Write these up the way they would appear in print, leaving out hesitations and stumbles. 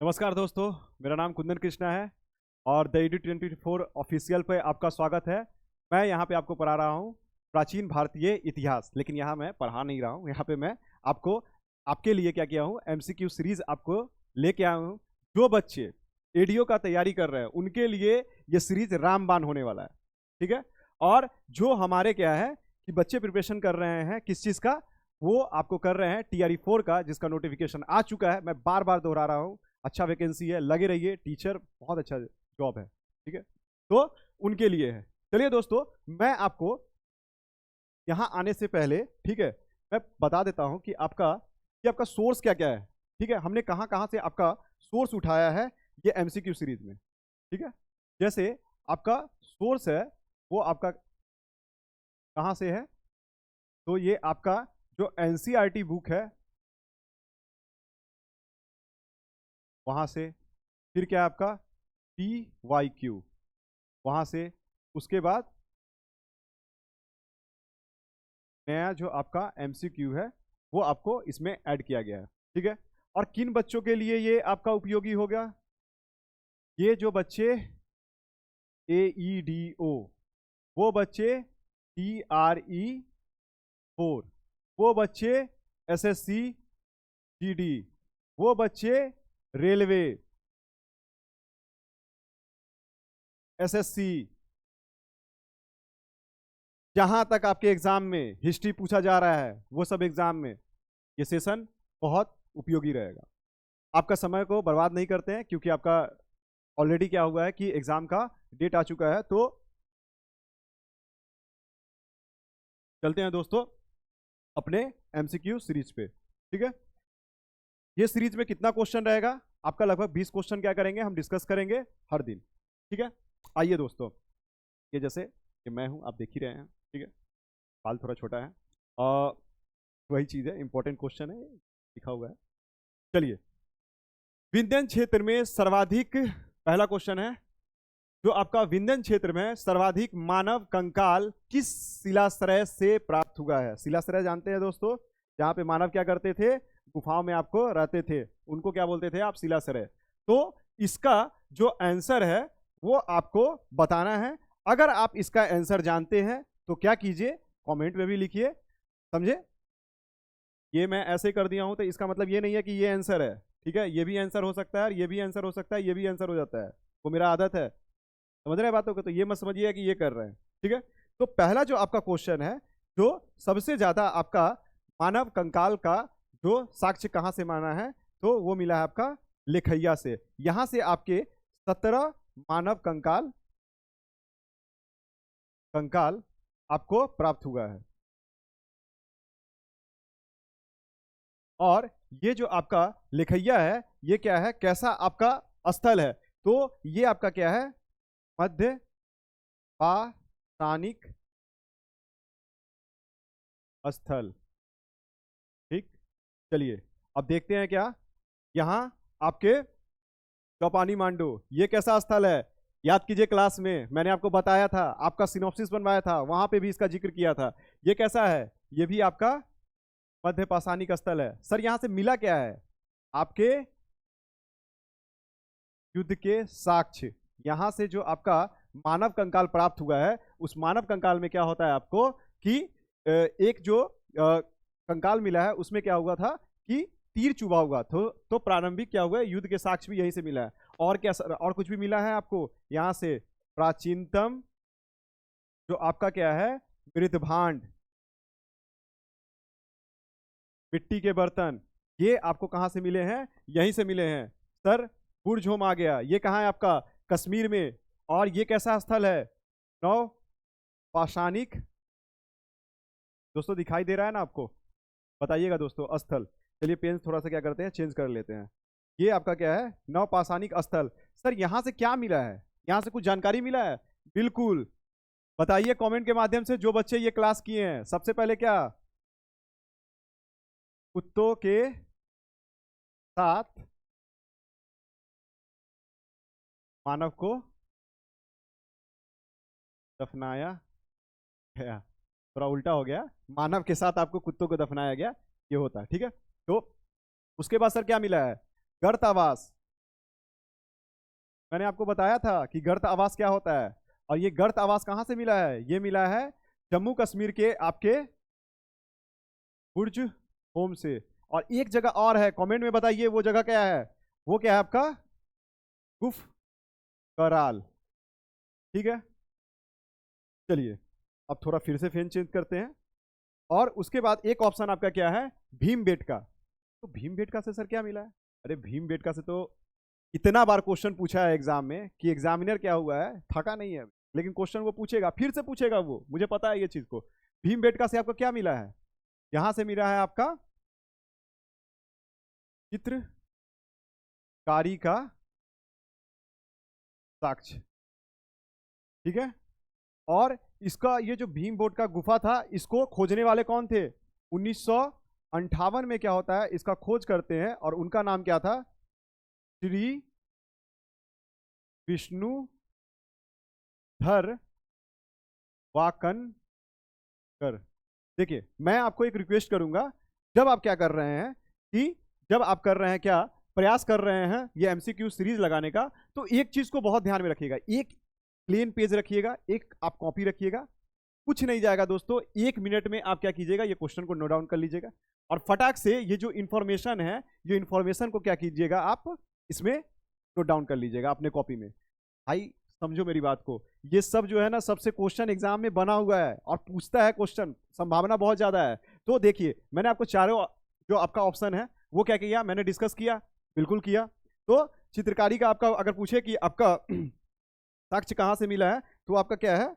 नमस्कार दोस्तों, मेरा नाम कुंदन कृष्णा है और द एडू 24 ऑफिशियल पे आपका स्वागत है। मैं यहाँ पे आपको पढ़ा रहा हूँ प्राचीन भारतीय इतिहास, लेकिन यहाँ मैं पढ़ा नहीं रहा हूँ। यहाँ पे मैं आपको आपके लिए क्या किया हूँ, एमसीक्यू सीरीज आपको लेके आया हूँ। जो बच्चे एडीओ का तैयारी कर रहे हैं उनके लिए ये सीरीज रामबाण होने वाला है, ठीक है। और जो हमारे क्या है कि बच्चे प्रिपरेशन कर रहे हैं किस चीज़ का, वो आपको कर रहे हैं टीआरई 4 का, जिसका नोटिफिकेशन आ चुका है। मैं बार बार दोहरा रहा हूँ, अच्छा वैकेंसी है, लगे रहिए। टीचर बहुत अच्छा जॉब है, ठीक है। तो उनके लिए है। चलिए दोस्तों, मैं आपको यहाँ आने से पहले, ठीक है, मैं बता देता हूँ कि आपका सोर्स क्या क्या है, ठीक है। हमने कहाँ कहाँ से आपका सोर्स उठाया है ये एमसीक्यू सीरीज में, ठीक है। जैसे आपका सोर्स है वो आपका कहाँ से है, तो ये आपका जो एनसीईआरटी बुक है वहाँ से, फिर क्या है आपका PYQ वहाँ से, उसके बाद नया जो आपका MCQ है वो आपको इसमें ऐड किया गया है, ठीक है। और किन बच्चों के लिए ये आपका उपयोगी होगा, ये जो बच्चे AEDO, वो बच्चे TRE 4, वो बच्चे SSC GD, वो बच्चे रेलवे SSC, जहां तक आपके एग्जाम में हिस्ट्री पूछा जा रहा है वो सब एग्जाम में ये सेशन बहुत उपयोगी रहेगा। आपका समय को बर्बाद नहीं करते हैं, क्योंकि आपका ऑलरेडी क्या हुआ है कि एग्जाम का डेट आ चुका है। तो चलते हैं दोस्तों अपने एमसीक्यू सीरीज पे, ठीक है। ये सीरीज में कितना क्वेश्चन रहेगा आपका, लगभग 20 क्वेश्चन क्या करेंगे हम डिस्कस करेंगे हर दिन, ठीक है। आइए दोस्तों, ये जैसे कि मैं हूं, आप देख ही रहे हैं, ठीक है। बाल थोड़ा छोटा है और वही चीज है, इंपॉर्टेंट क्वेश्चन है, लिखा हुआ है। चलिए, विंध्यन क्षेत्र में सर्वाधिक, पहला क्वेश्चन है, जो आपका विंध्यन क्षेत्र में सर्वाधिक मानव कंकाल किस शिलाश्रय से प्राप्त हुआ है। शिलाश्रय जानते हैं दोस्तों, जहां पे मानव क्या करते थे, गुफाओं में आपको रहते थे, उनको क्या बोलते थे आप, शिलाश्रय। तो इसका जो आंसर है वो आपको बताना है। अगर आप इसका आंसर जानते हैं तो क्या कीजिए, कमेंट में भी लिखिए, समझे। ये मैं ऐसे कर दिया हूं तो इसका मतलब ये नहीं है कि ये आंसर है, ठीक है। ये भी आंसर हो सकता है और ये भी आंसर हो सकता है, ये भी आंसर हो जाता है, वो मेरा आदत है, समझ रहे हैं बातों को। तो ये मत समझिए कि ये कर रहे हैं, ठीक है। तो पहला जो आपका क्वेश्चन है, जो सबसे ज्यादा आपका मानव कंकाल का जो साक्ष्य कहां से माना है, तो वो मिला है आपका लेखैया से। यहां से आपके 17 मानव कंकाल कंकाल आपको प्राप्त हुआ है। और ये जो आपका लेखैया है ये क्या है, कैसा आपका स्थल है, तो ये आपका क्या है, मध्य पाषाणिक स्थल, ठीक। चलिए अब देखते हैं क्या, यहाँ आपके चौपानी मांडू, ये कैसा स्थल है, याद कीजिए क्लास में मैंने आपको बताया था, आपका सिनॉप्सिस बनवाया था, वहां पे भी इसका जिक्र किया था। ये कैसा है, ये भी आपका मध्य पाषाणिक स्थल है। सर यहां से मिला क्या है, आपके युद्ध के साक्ष्य। यहां से जो आपका मानव कंकाल प्राप्त हुआ है, उस मानव कंकाल में क्या होता है आपको कि एक जो कंकाल मिला है उसमें क्या हुआ था कि तीर चुभा हुआ, तो प्रारंभिक क्या हुआ है, युद्ध के साक्ष्य भी यहीं से मिला है। और क्या सर, और कुछ भी मिला है आपको यहां से, प्राचीनतम जो आपका क्या है, मृत भांड, मिट्टी के बर्तन, ये आपको कहां से मिले हैं, यहीं से मिले हैं। सर बुर्ज होम आ गया, ये कहाँ है आपका, कश्मीर में। और ये कैसा स्थल है, नौ पाषाणिक, दोस्तों दिखाई दे रहा है ना आपको, बताइएगा दोस्तों स्थल। चलिए पेन थोड़ा सा क्या करते हैं, चेंज कर लेते हैं। ये आपका क्या है, नौ पाषाणिक स्थल। सर यहां से क्या मिला है, यहां से कुछ जानकारी मिला है, बिल्कुल बताइए कमेंट के माध्यम से। जो बच्चे ये क्लास किए हैं, सबसे पहले क्या, कुत्तों के साथ मानव को दफनाया गया, थोड़ा उल्टा हो गया, मानव के साथ आपको कुत्तों को दफनाया गया, ये होता है, ठीक है। तो उसके बाद सर क्या मिला है, गर्तावास, मैंने आपको बताया था कि गर्त आवास क्या होता है, और ये गर्त आवास कहां से मिला है? ये मिला है जम्मू कश्मीर के आपके बुर्ज होम से। और एक जगह और है, कमेंट में बताइए वो जगह क्या है। वो क्या है आपका? गुफ कराल। ठीक है, चलिए अब थोड़ा फिर से फैन चेंज करते हैं। और उसके बाद एक ऑप्शन आपका क्या है? भीमबेटका। तो भीमबेटका से सर क्या मिला है? अरे भीमबेटका से तो इतना बार क्वेश्चन पूछा है एग्जाम में कि एग्जामिनर क्या हुआ है, थका नहीं है, लेकिन क्वेश्चन वो पूछेगा, फिर से पूछेगा, वो मुझे पता है ये चीज को। भीमबेटका से आपको क्या मिला है? यहां से मिला है आपका चित्रकारी का साक्ष्य। ठीक है, और इसका ये जो भीमबेटका गुफा था, इसको खोजने वाले कौन थे? 1958 में क्या होता है, इसका खोज करते हैं, और उनका नाम क्या था? श्री विष्णुधर वाकनकर। देखिए मैं आपको एक रिक्वेस्ट करूंगा, जब आप क्या कर रहे हैं कि जब आप कर रहे हैं क्या, प्रयास कर रहे हैं ये एमसीक्यू सीरीज लगाने का, तो एक चीज को बहुत ध्यान में रखिएगा, एक प्लेन पेज रखिएगा, एक आप कॉपी रखिएगा, कुछ नहीं जाएगा दोस्तों। 1 मिनट में आप क्या कीजिएगा, ये क्वेश्चन को नोट डाउन कर लीजिएगा, और फटाक से ये जो इन्फॉर्मेशन है, ये इन्फॉर्मेशन को क्या कीजिएगा, आप इसमें नोट डाउन कर लीजिएगा अपने कॉपी में। भाई समझो मेरी बात को, ये सब जो है ना, सबसे क्वेश्चन एग्जाम में बना हुआ है और पूछता है क्वेश्चन, संभावना बहुत ज्यादा है। तो देखिए मैंने आपको चारों जो आपका ऑप्शन है वो क्या किया, मैंने डिस्कस किया, बिल्कुल किया। तो चित्रकारी का आपका अगर पूछे कि आपका साक्ष्य कहां से मिला है, तो आपका क्या है?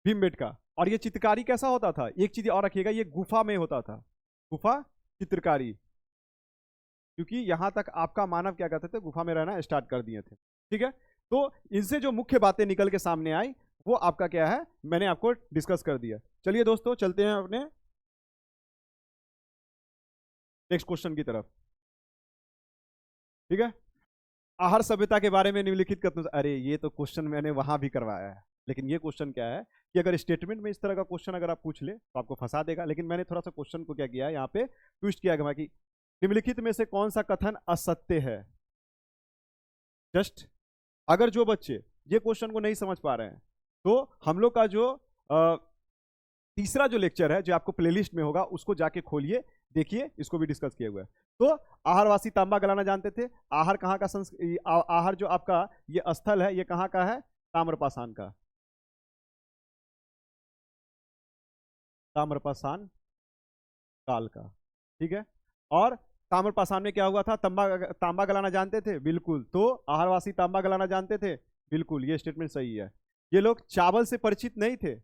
भीमबेटका। और ये चित्रकारी कैसा होता था, एक चीज और रखिएगा, ये गुफा में होता था, गुफा चित्रकारी, क्योंकि यहां तक आपका मानव क्या करते थे, गुफा में रहना स्टार्ट कर दिए थे। ठीक है, तो इनसे जो मुख्य बातें निकल के सामने आई वो आपका क्या है, मैंने आपको डिस्कस कर दिया। चलिए दोस्तों चलते हैं अपने नेक्स्ट क्वेश्चन की तरफ। ठीक है, आहार सभ्यता के बारे में निम्नलिखित कथनों से, अरे ये तो क्वेश्चन मैंने वहां भी करवाया है, लेकिन ये क्वेश्चन क्या है कि अगर स्टेटमेंट में इस तरह का क्वेश्चन अगर आप पूछ ले तो आपको फंसा देगा, लेकिन मैंने थोड़ा सा क्वेश्चन को क्या किया, यहाँ पे ट्विस्ट किया गया कि निम्नलिखित में से कौन सा कथन असत्य है। जस्ट अगर जो बच्चे ये क्वेश्चन को नहीं समझ पा रहे हैं, तो हम लोग का जो तीसरा जो लेक्चर है जो आपको प्लेलिस्ट में होगा, उसको जाके खोलिए, देखिए, इसको भी डिस्कस किया हुआ है। तो आहारवासी तांबा गलाना जानते थे। आहार कहाँ का आहार जो आपका ये स्थल है, ये कहाँ का है? ताम्रपाषाण का, ताम्रपाषाण काल का। ठीक है, और ताम्रपाषाण में क्या हुआ था? तांबा गलाना जानते थे, बिल्कुल। तो आहारवासी तांबा गलाना जानते थे, बिल्कुल, ये स्टेटमेंट सही है। ये लोग चावल से परिचित नहीं थे।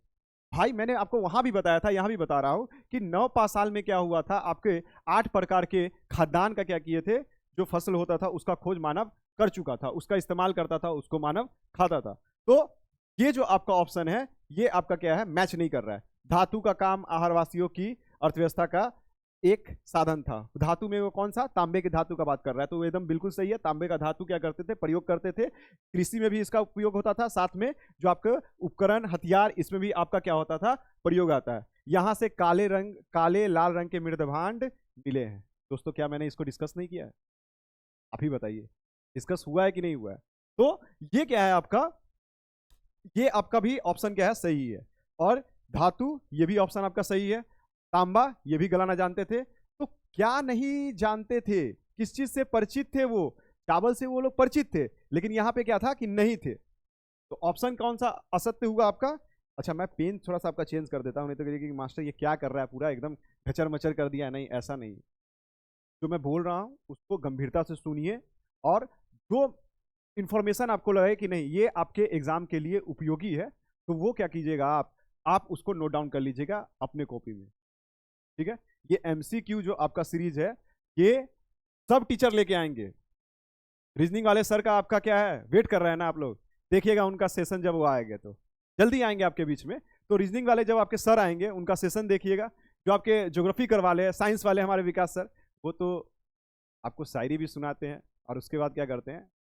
भाई मैंने आपको वहां भी बताया था, यहां भी बता रहा हूं कि नवपाषाण में क्या हुआ था, आपके 8 प्रकार के खाद्यान्न का क्या किए थे, जो फसल होता था उसका खोज मानव कर चुका था, उसका इस्तेमाल करता था, उसको मानव खाता था। तो ये जो आपका ऑप्शन है, ये आपका क्या है, मैच नहीं कर रहा है। धातु का काम आहारवासियों की अर्थव्यवस्था का एक साधन था। धातु में वो कौन सा? तांबे के धातु का बात कर रहा है, तो वो एकदम बिल्कुल सही है। तांबे का धातु क्या करते थे, प्रयोग करते थे, कृषि में भी इसका उपयोग होता था, साथ में जो आपके उपकरण हथियार, इसमें भी आपका क्या होता था, प्रयोग आता है। यहां से काले लाल रंग के मृदभांड मिले हैं। दोस्तों क्या मैंने इसको डिस्कस नहीं किया है? आप ही बताइए, डिस्कस हुआ है कि नहीं हुआ है? तो ये क्या है आपका, ये आपका भी ऑप्शन क्या है, सही है। और धातु, ये भी ऑप्शन आपका सही है। तांबा, ये भी गलाना जानते थे। तो क्या नहीं जानते थे, किस चीज से परिचित थे वो? चावल से वो लोग परिचित थे, लेकिन यहां पे क्या था कि नहीं थे। तो ऑप्शन कौन सा असत्य हुआ आपका? अच्छा मैं पेन थोड़ा सा आपका चेंज कर देता हूं, नहीं तो कहिएगा कि मास्टर ये क्या कर रहा है, पूरा एकदम खचर मचर कर दिया। नहीं, ऐसा नहीं, जो मैं बोल रहा हूं उसको गंभीरता से सुनिए, और जो इंफॉर्मेशन आपको लगे कि नहीं ये आपके एग्जाम के लिए उपयोगी है, तो वो क्या कीजिएगा, आप उसको नोट डाउन कर लीजिएगा अपने कॉपी में। ठीक है, ये एमसीक्यू जो आपका सीरीज है, ये सब टीचर लेके आएंगे। रीजनिंग वाले सर का आपका क्या है, वेट कर रहे हैं ना आप लोग, देखिएगा उनका सेशन जब वो आएंगे तो जल्दी आएंगे आपके बीच में। तो रीजनिंग वाले जब आपके सर आएंगे, उनका सेशन देखिएगा। जो आपके ज्योग्राफी करवा ले, साइंस वाले हमारे विकास सर, वो तो आपको शायरी भी सुनाते हैं, और उसके बाद क्या करते हैं,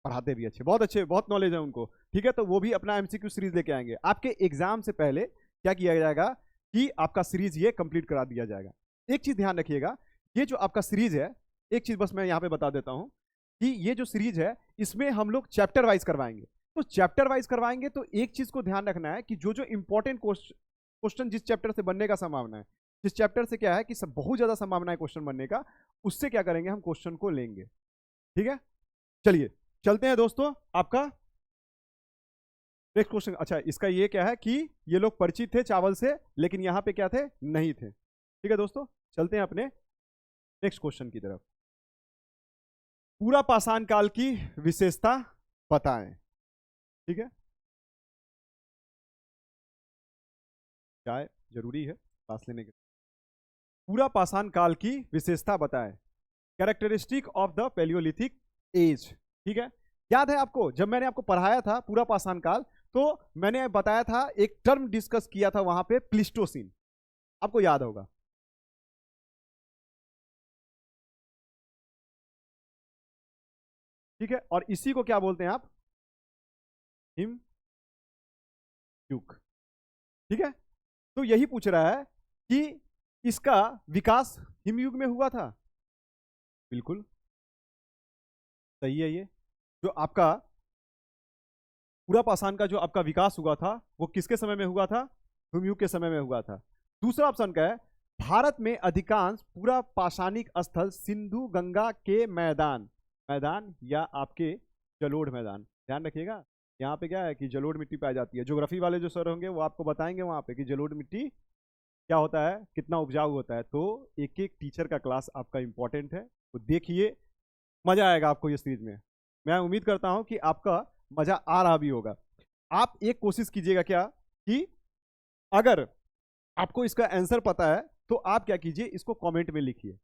पढ़ाते भी अच्छे, बहुत अच्छे, बहुत नॉलेज है उनको। ठीक है, तो वो भी अपना एमसीक्यू सीरीज लेके आएंगे। आपके एग्जाम से पहले क्या किया जाएगा कि आपका सीरीज ये कंप्लीट करा दिया जाएगा। एक चीज ध्यान रखिएगा, ये जो आपका सीरीज है, एक चीज बस मैं यहाँ पे बता देता हूँ कि ये जो सीरीज है इसमें हम लोग चैप्टर वाइज करवाएंगे। तो चैप्टर वाइज करवाएंगे तो एक चीज को ध्यान रखना है कि जो जो इंपॉर्टेंट क्वेश्चन जिस चैप्टर से बनने का संभावना है, जिस चैप्टर से क्या है कि सब बहुत ज्यादा संभावना है क्वेश्चन बनने का, उससे क्या करेंगे हम क्वेश्चन को लेंगे। ठीक है, चलिए चलते हैं दोस्तों। आपका नेक्स्ट क्वेश्चन, अच्छा इसका ये क्या है कि ये लोग परिचित थे चावल से, लेकिन यहां पे क्या थे, नहीं थे। ठीक है दोस्तों, चलते हैं अपने नेक्स्ट क्वेश्चन की तरफ। पूरा पाषाण काल की विशेषता बताएं। ठीक है, चाय जरूरी है सांस लेने के लिए। पूरा पाषाण काल की विशेषता बताएं, characteristic of the Palaeolithic age. ठीक है, याद है आपको जब मैंने आपको पढ़ाया था पूरा पाषाण काल, तो मैंने बताया था एक टर्म डिस्कस किया था वहां पे, प्लिस्टोसिन, आपको याद होगा। ठीक है, और इसी को क्या बोलते हैं आप, हिम युग। ठीक है, तो यही पूछ रहा है कि इसका विकास हिमयुग में हुआ था। बिल्कुल सही है। ये जो आपका पूरा पाषाण का जो आपका विकास हुआ था वो किसके समय में हुआ था, हिमयुग के समय में हुआ था। दूसरा ऑप्शन क्या है, भारत में अधिकांश पूरा पाषाणिक स्थल सिंधु गंगा के मैदान, मैदान या आपके जलोढ़ मैदान, ध्यान रखिएगा यहाँ पे क्या है कि जलोढ़ मिट्टी पाई जाती है। ज्योग्राफी वाले जो सर होंगे वो आपको बताएंगे वहां पे कि जलोढ़ मिट्टी क्या होता है, कितना उपजाऊ होता है। तो एक एक टीचर का क्लास आपका इंपॉर्टेंट है, तो देखिए मजा आएगा आपको ये सीरीज में। मैं उम्मीद करता हूं कि आपका मजा आ रहा भी होगा। आप एक कोशिश कीजिएगा क्या कि अगर आपको इसका आंसर पता है तो आप क्या कीजिए, इसको कमेंट में लिखिए,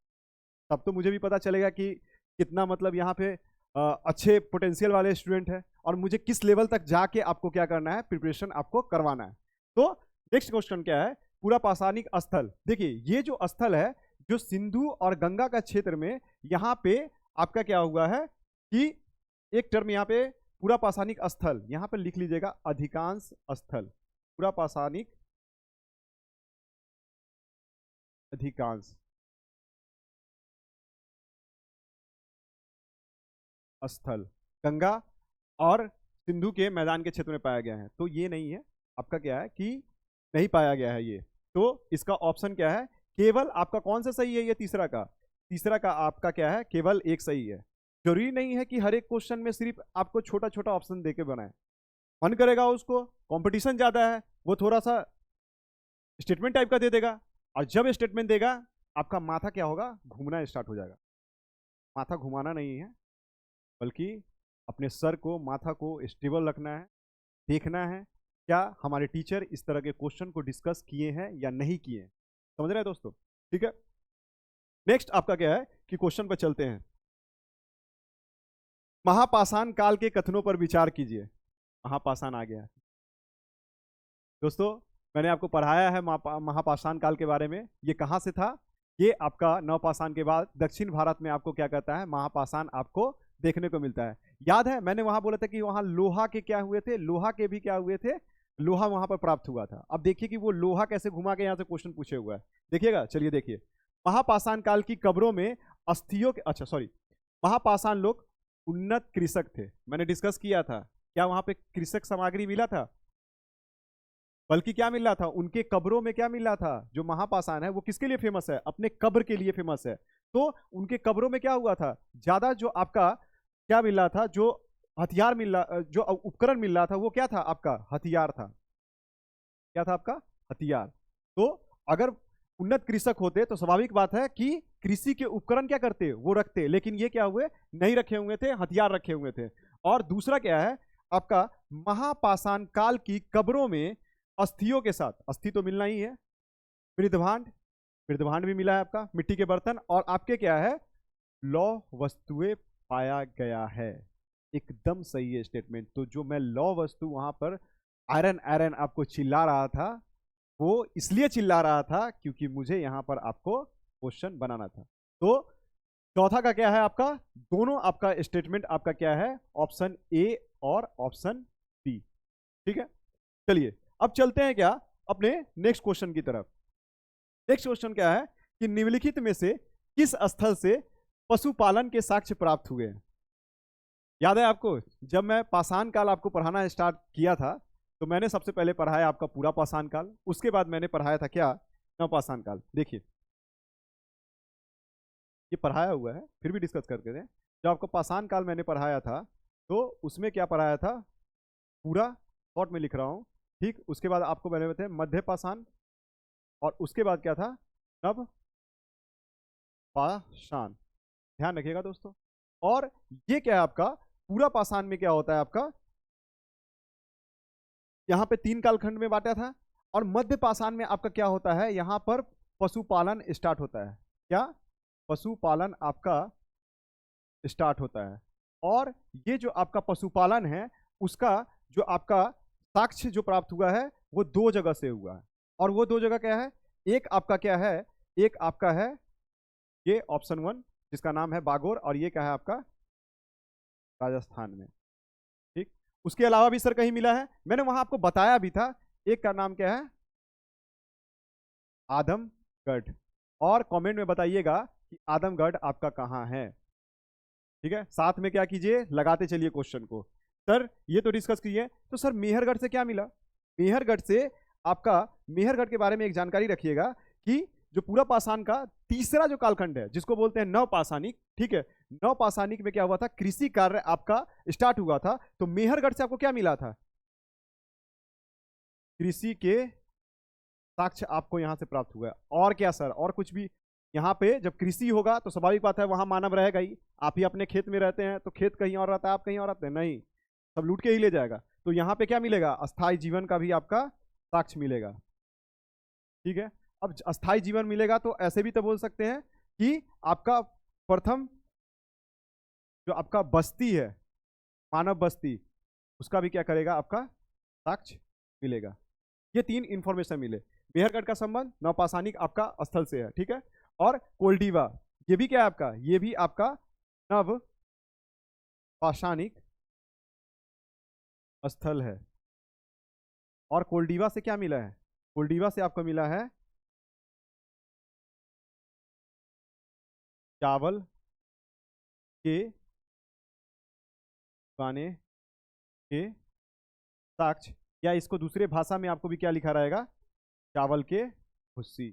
तब तो मुझे भी पता चलेगा कि कितना मतलब यहाँ पे अच्छे पोटेंशियल वाले स्टूडेंट है और मुझे किस लेवल तक जाके आपको क्या करना है, प्रिपरेशन आपको करवाना है। तो नेक्स्ट क्वेश्चन क्या है, पूरा पाषाणिक स्थल। देखिए ये जो स्थल है जो सिंधु और गंगा का क्षेत्र में, यहाँ पे आपका क्या हुआ है कि एक टर्म यहाँ पे पूरा पाषाणिक स्थल, यहाँ पे लिख लीजिएगा अधिकांश स्थल, पूरा पाषाणिक अधिकांश स्थल गंगा और सिंधु के मैदान के क्षेत्र में पाया गया है। तो ये नहीं है आपका, क्या है कि नहीं पाया गया है ये। तो इसका ऑप्शन क्या है, केवल आपका कौन सा सही है, ये तीसरा का, तीसरा का आपका क्या है, केवल एक सही है। जरूरी नहीं है कि हर एक क्वेश्चन में सिर्फ आपको छोटा छोटा ऑप्शन देके बनाए, मन करेगा उसको, कंपटीशन ज्यादा है वो थोड़ा सा स्टेटमेंट टाइप का दे देगा, और जब स्टेटमेंट देगा आपका माथा क्या होगा, घूमना स्टार्ट हो जाएगा। माथा घुमाना नहीं है, बल्कि अपने सर को, माथा को स्टेबल रखना है, देखना है क्या हमारे टीचर इस तरह के क्वेश्चन को डिस्कस किए हैं या नहीं किए हैं। समझ रहे हैं दोस्तों। ठीक है, नेक्स्ट आपका क्या है कि क्वेश्चन पर चलते हैं। महापाषाण काल के कथनों पर विचार कीजिए। महापाषाण आ गया दोस्तों, मैंने आपको पढ़ाया है महापाषाण काल के बारे में। ये कहाँ से था, ये आपका नवपाषाण के बाद दक्षिण भारत में आपको क्या कहता है, महापाषाण आपको देखने को मिलता है। याद है मैंने वहां बोला था कि वहां लोहा के क्या हुए थे, लोहा के भी क्या हुए थे, लोहा वहां पर प्राप्त हुआ था। अब देखिए कि वो लोहा कैसे घुमा के यहाँ से क्वेश्चन पूछे हुआ है, देखिएगा। चलिए देखिए, महापाषाण काल की कब्रों में अस्थियों के, अच्छा सॉरी, महापाषाण लोग उन्नत कृषक थे, मैंने डिस्कस किया था। क्या वहां पे कृषक सामग्री मिला था, बल्कि क्या मिल रहा था, उनके कब्रों में क्या मिल रहा था। जो महापाषाण है वो किसके लिए फेमस है, अपने कब्र के लिए फेमस है। तो उनके कब्रों में क्या हुआ था, ज्यादा जो आपका क्या मिल रहा था, जो हथियार मिल रहा, जो उपकरण मिल रहा था वो क्या था, आपका हथियार था। क्या था आपका, हथियार। तो अगर उन्नत कृषक होते तो स्वाभाविक बात है कि कृषि के उपकरण क्या करते, वो रखते, लेकिन ये क्या हुए, नहीं रखे हुए थे, हथियार रखे हुए थे। और दूसरा क्या है आपका, महापाषाण काल की कब्रों में अस्थियों के साथ, अस्थि तो मिलना ही है, मृदभांड, मृदभांड भी मिला है आपका, मिट्टी के बर्तन, और आपके क्या है, लौह वस्तुएं पाया गया है। एकदम सही है स्टेटमेंट। तो जो मैं लौह वस्तु वहां पर आयरन आयरन आपको चिल्ला रहा था, वो इसलिए चिल्ला रहा था क्योंकि मुझे यहां पर आपको क्वेश्चन बनाना था। तो चौथा का क्या है आपका, दोनों आपका स्टेटमेंट आपका क्या है, ऑप्शन ए और ऑप्शन बी। ठीक है, चलिए अब चलते हैं क्या अपने नेक्स्ट क्वेश्चन की तरफ। नेक्स्ट क्वेश्चन क्या है कि निम्नलिखित में से किस स्थल से पशुपालन के साक्ष्य प्राप्त हुए हैं। याद है आपको, जब मैं पाषाण काल आपको पढ़ाना स्टार्ट किया था तो मैंने सबसे पहले पढ़ाया आपका पूरा पाषाण काल, उसके बाद मैंने पढ़ाया था क्या, नवपाषाण काल। देखिए ये पढ़ाया हुआ है, फिर भी डिस्कस करके दें। जब आपको पाषाण काल मैंने पढ़ाया था तो उसमें क्या पढ़ाया था, पूरा शॉर्ट में लिख रहा हूँ, ठीक। उसके बाद आपको मैंने बताया मध्य पाषाण, और उसके बाद क्या था, नव पाषाण। ध्यान रखिएगा दोस्तों। और ये क्या है आपका, पूरा पाषाण में क्या होता है आपका, यहां पे 3 कालखंड में बांटा था, और मध्य पाषाण में आपका क्या होता है, यहां पर पशुपालन स्टार्ट होता है। क्या, पशुपालन आपका स्टार्ट होता है। और ये जो आपका पशुपालन है उसका जो आपका साक्ष्य जो प्राप्त हुआ है वो 2 जगह से हुआ है। और वो 2 जगह क्या है, एक आपका क्या है, एक आपका है ये ऑप्शन 1 जिसका नाम है बागोर, और ये क्या है आपका राजस्थान में, ठीक। उसके अलावा भी सर कहीं मिला है, मैंने वहां आपको बताया भी था, एक का नाम क्या है आदमगढ़। और कमेंट में बताइएगा कि आदमगढ़ आपका कहां है, ठीक है। साथ में क्या कीजिए, लगाते चलिए क्वेश्चन को। सर ये तो डिस्कस किए, तो सर मेहरगढ़ से क्या मिला, मेहरगढ़ से आपका, मेहरगढ़ के बारे में एक जानकारी रखिएगा कि जो पूरा पाषाण का तीसरा जो कालखंड है जिसको बोलते हैं नवपाषाणिक, ठीक है, नवपाषाणिक में क्या हुआ था, कृषि कार्य आपका स्टार्ट हुआ था। तो मेहरगढ़ से आपको क्या मिला था, कृषि के साक्ष्य आपको यहां से प्राप्त हुआ है। और क्या सर, और कुछ भी, यहाँ पे जब कृषि होगा तो स्वाभाविक बात है वहां मानव रहेगा ही, आप ही अपने खेत में रहते हैं तो खेत कहीं और रहता है, आप कहीं और रहते हैं, नहीं, सब लूट के ही ले जाएगा। तो यहाँ पे क्या मिलेगा, अस्थायी जीवन का भी आपका साक्ष्य मिलेगा, ठीक है। अब अस्थायी जीवन मिलेगा तो ऐसे भी तो बोल सकते हैं कि आपका प्रथम जो आपका बस्ती है, मानव बस्ती, उसका भी क्या करेगा, आपका साक्ष्य मिलेगा। ये 3 इंफॉर्मेशन मिले। मेहरगढ़ का संबंध नवपाषाणिक आपका स्थल से है, ठीक है। और कोल्डिवा ये भी क्या है आपका, ये भी आपका नव पाषाणिक स्थल है। और कोल्डिवा से क्या मिला है, कोल्डिवा से आपको मिला है चावल के पाने के साक्ष्य, या इसको दूसरे भाषा में आपको भी क्या लिखा रहेगा, चावल के भुस्सी।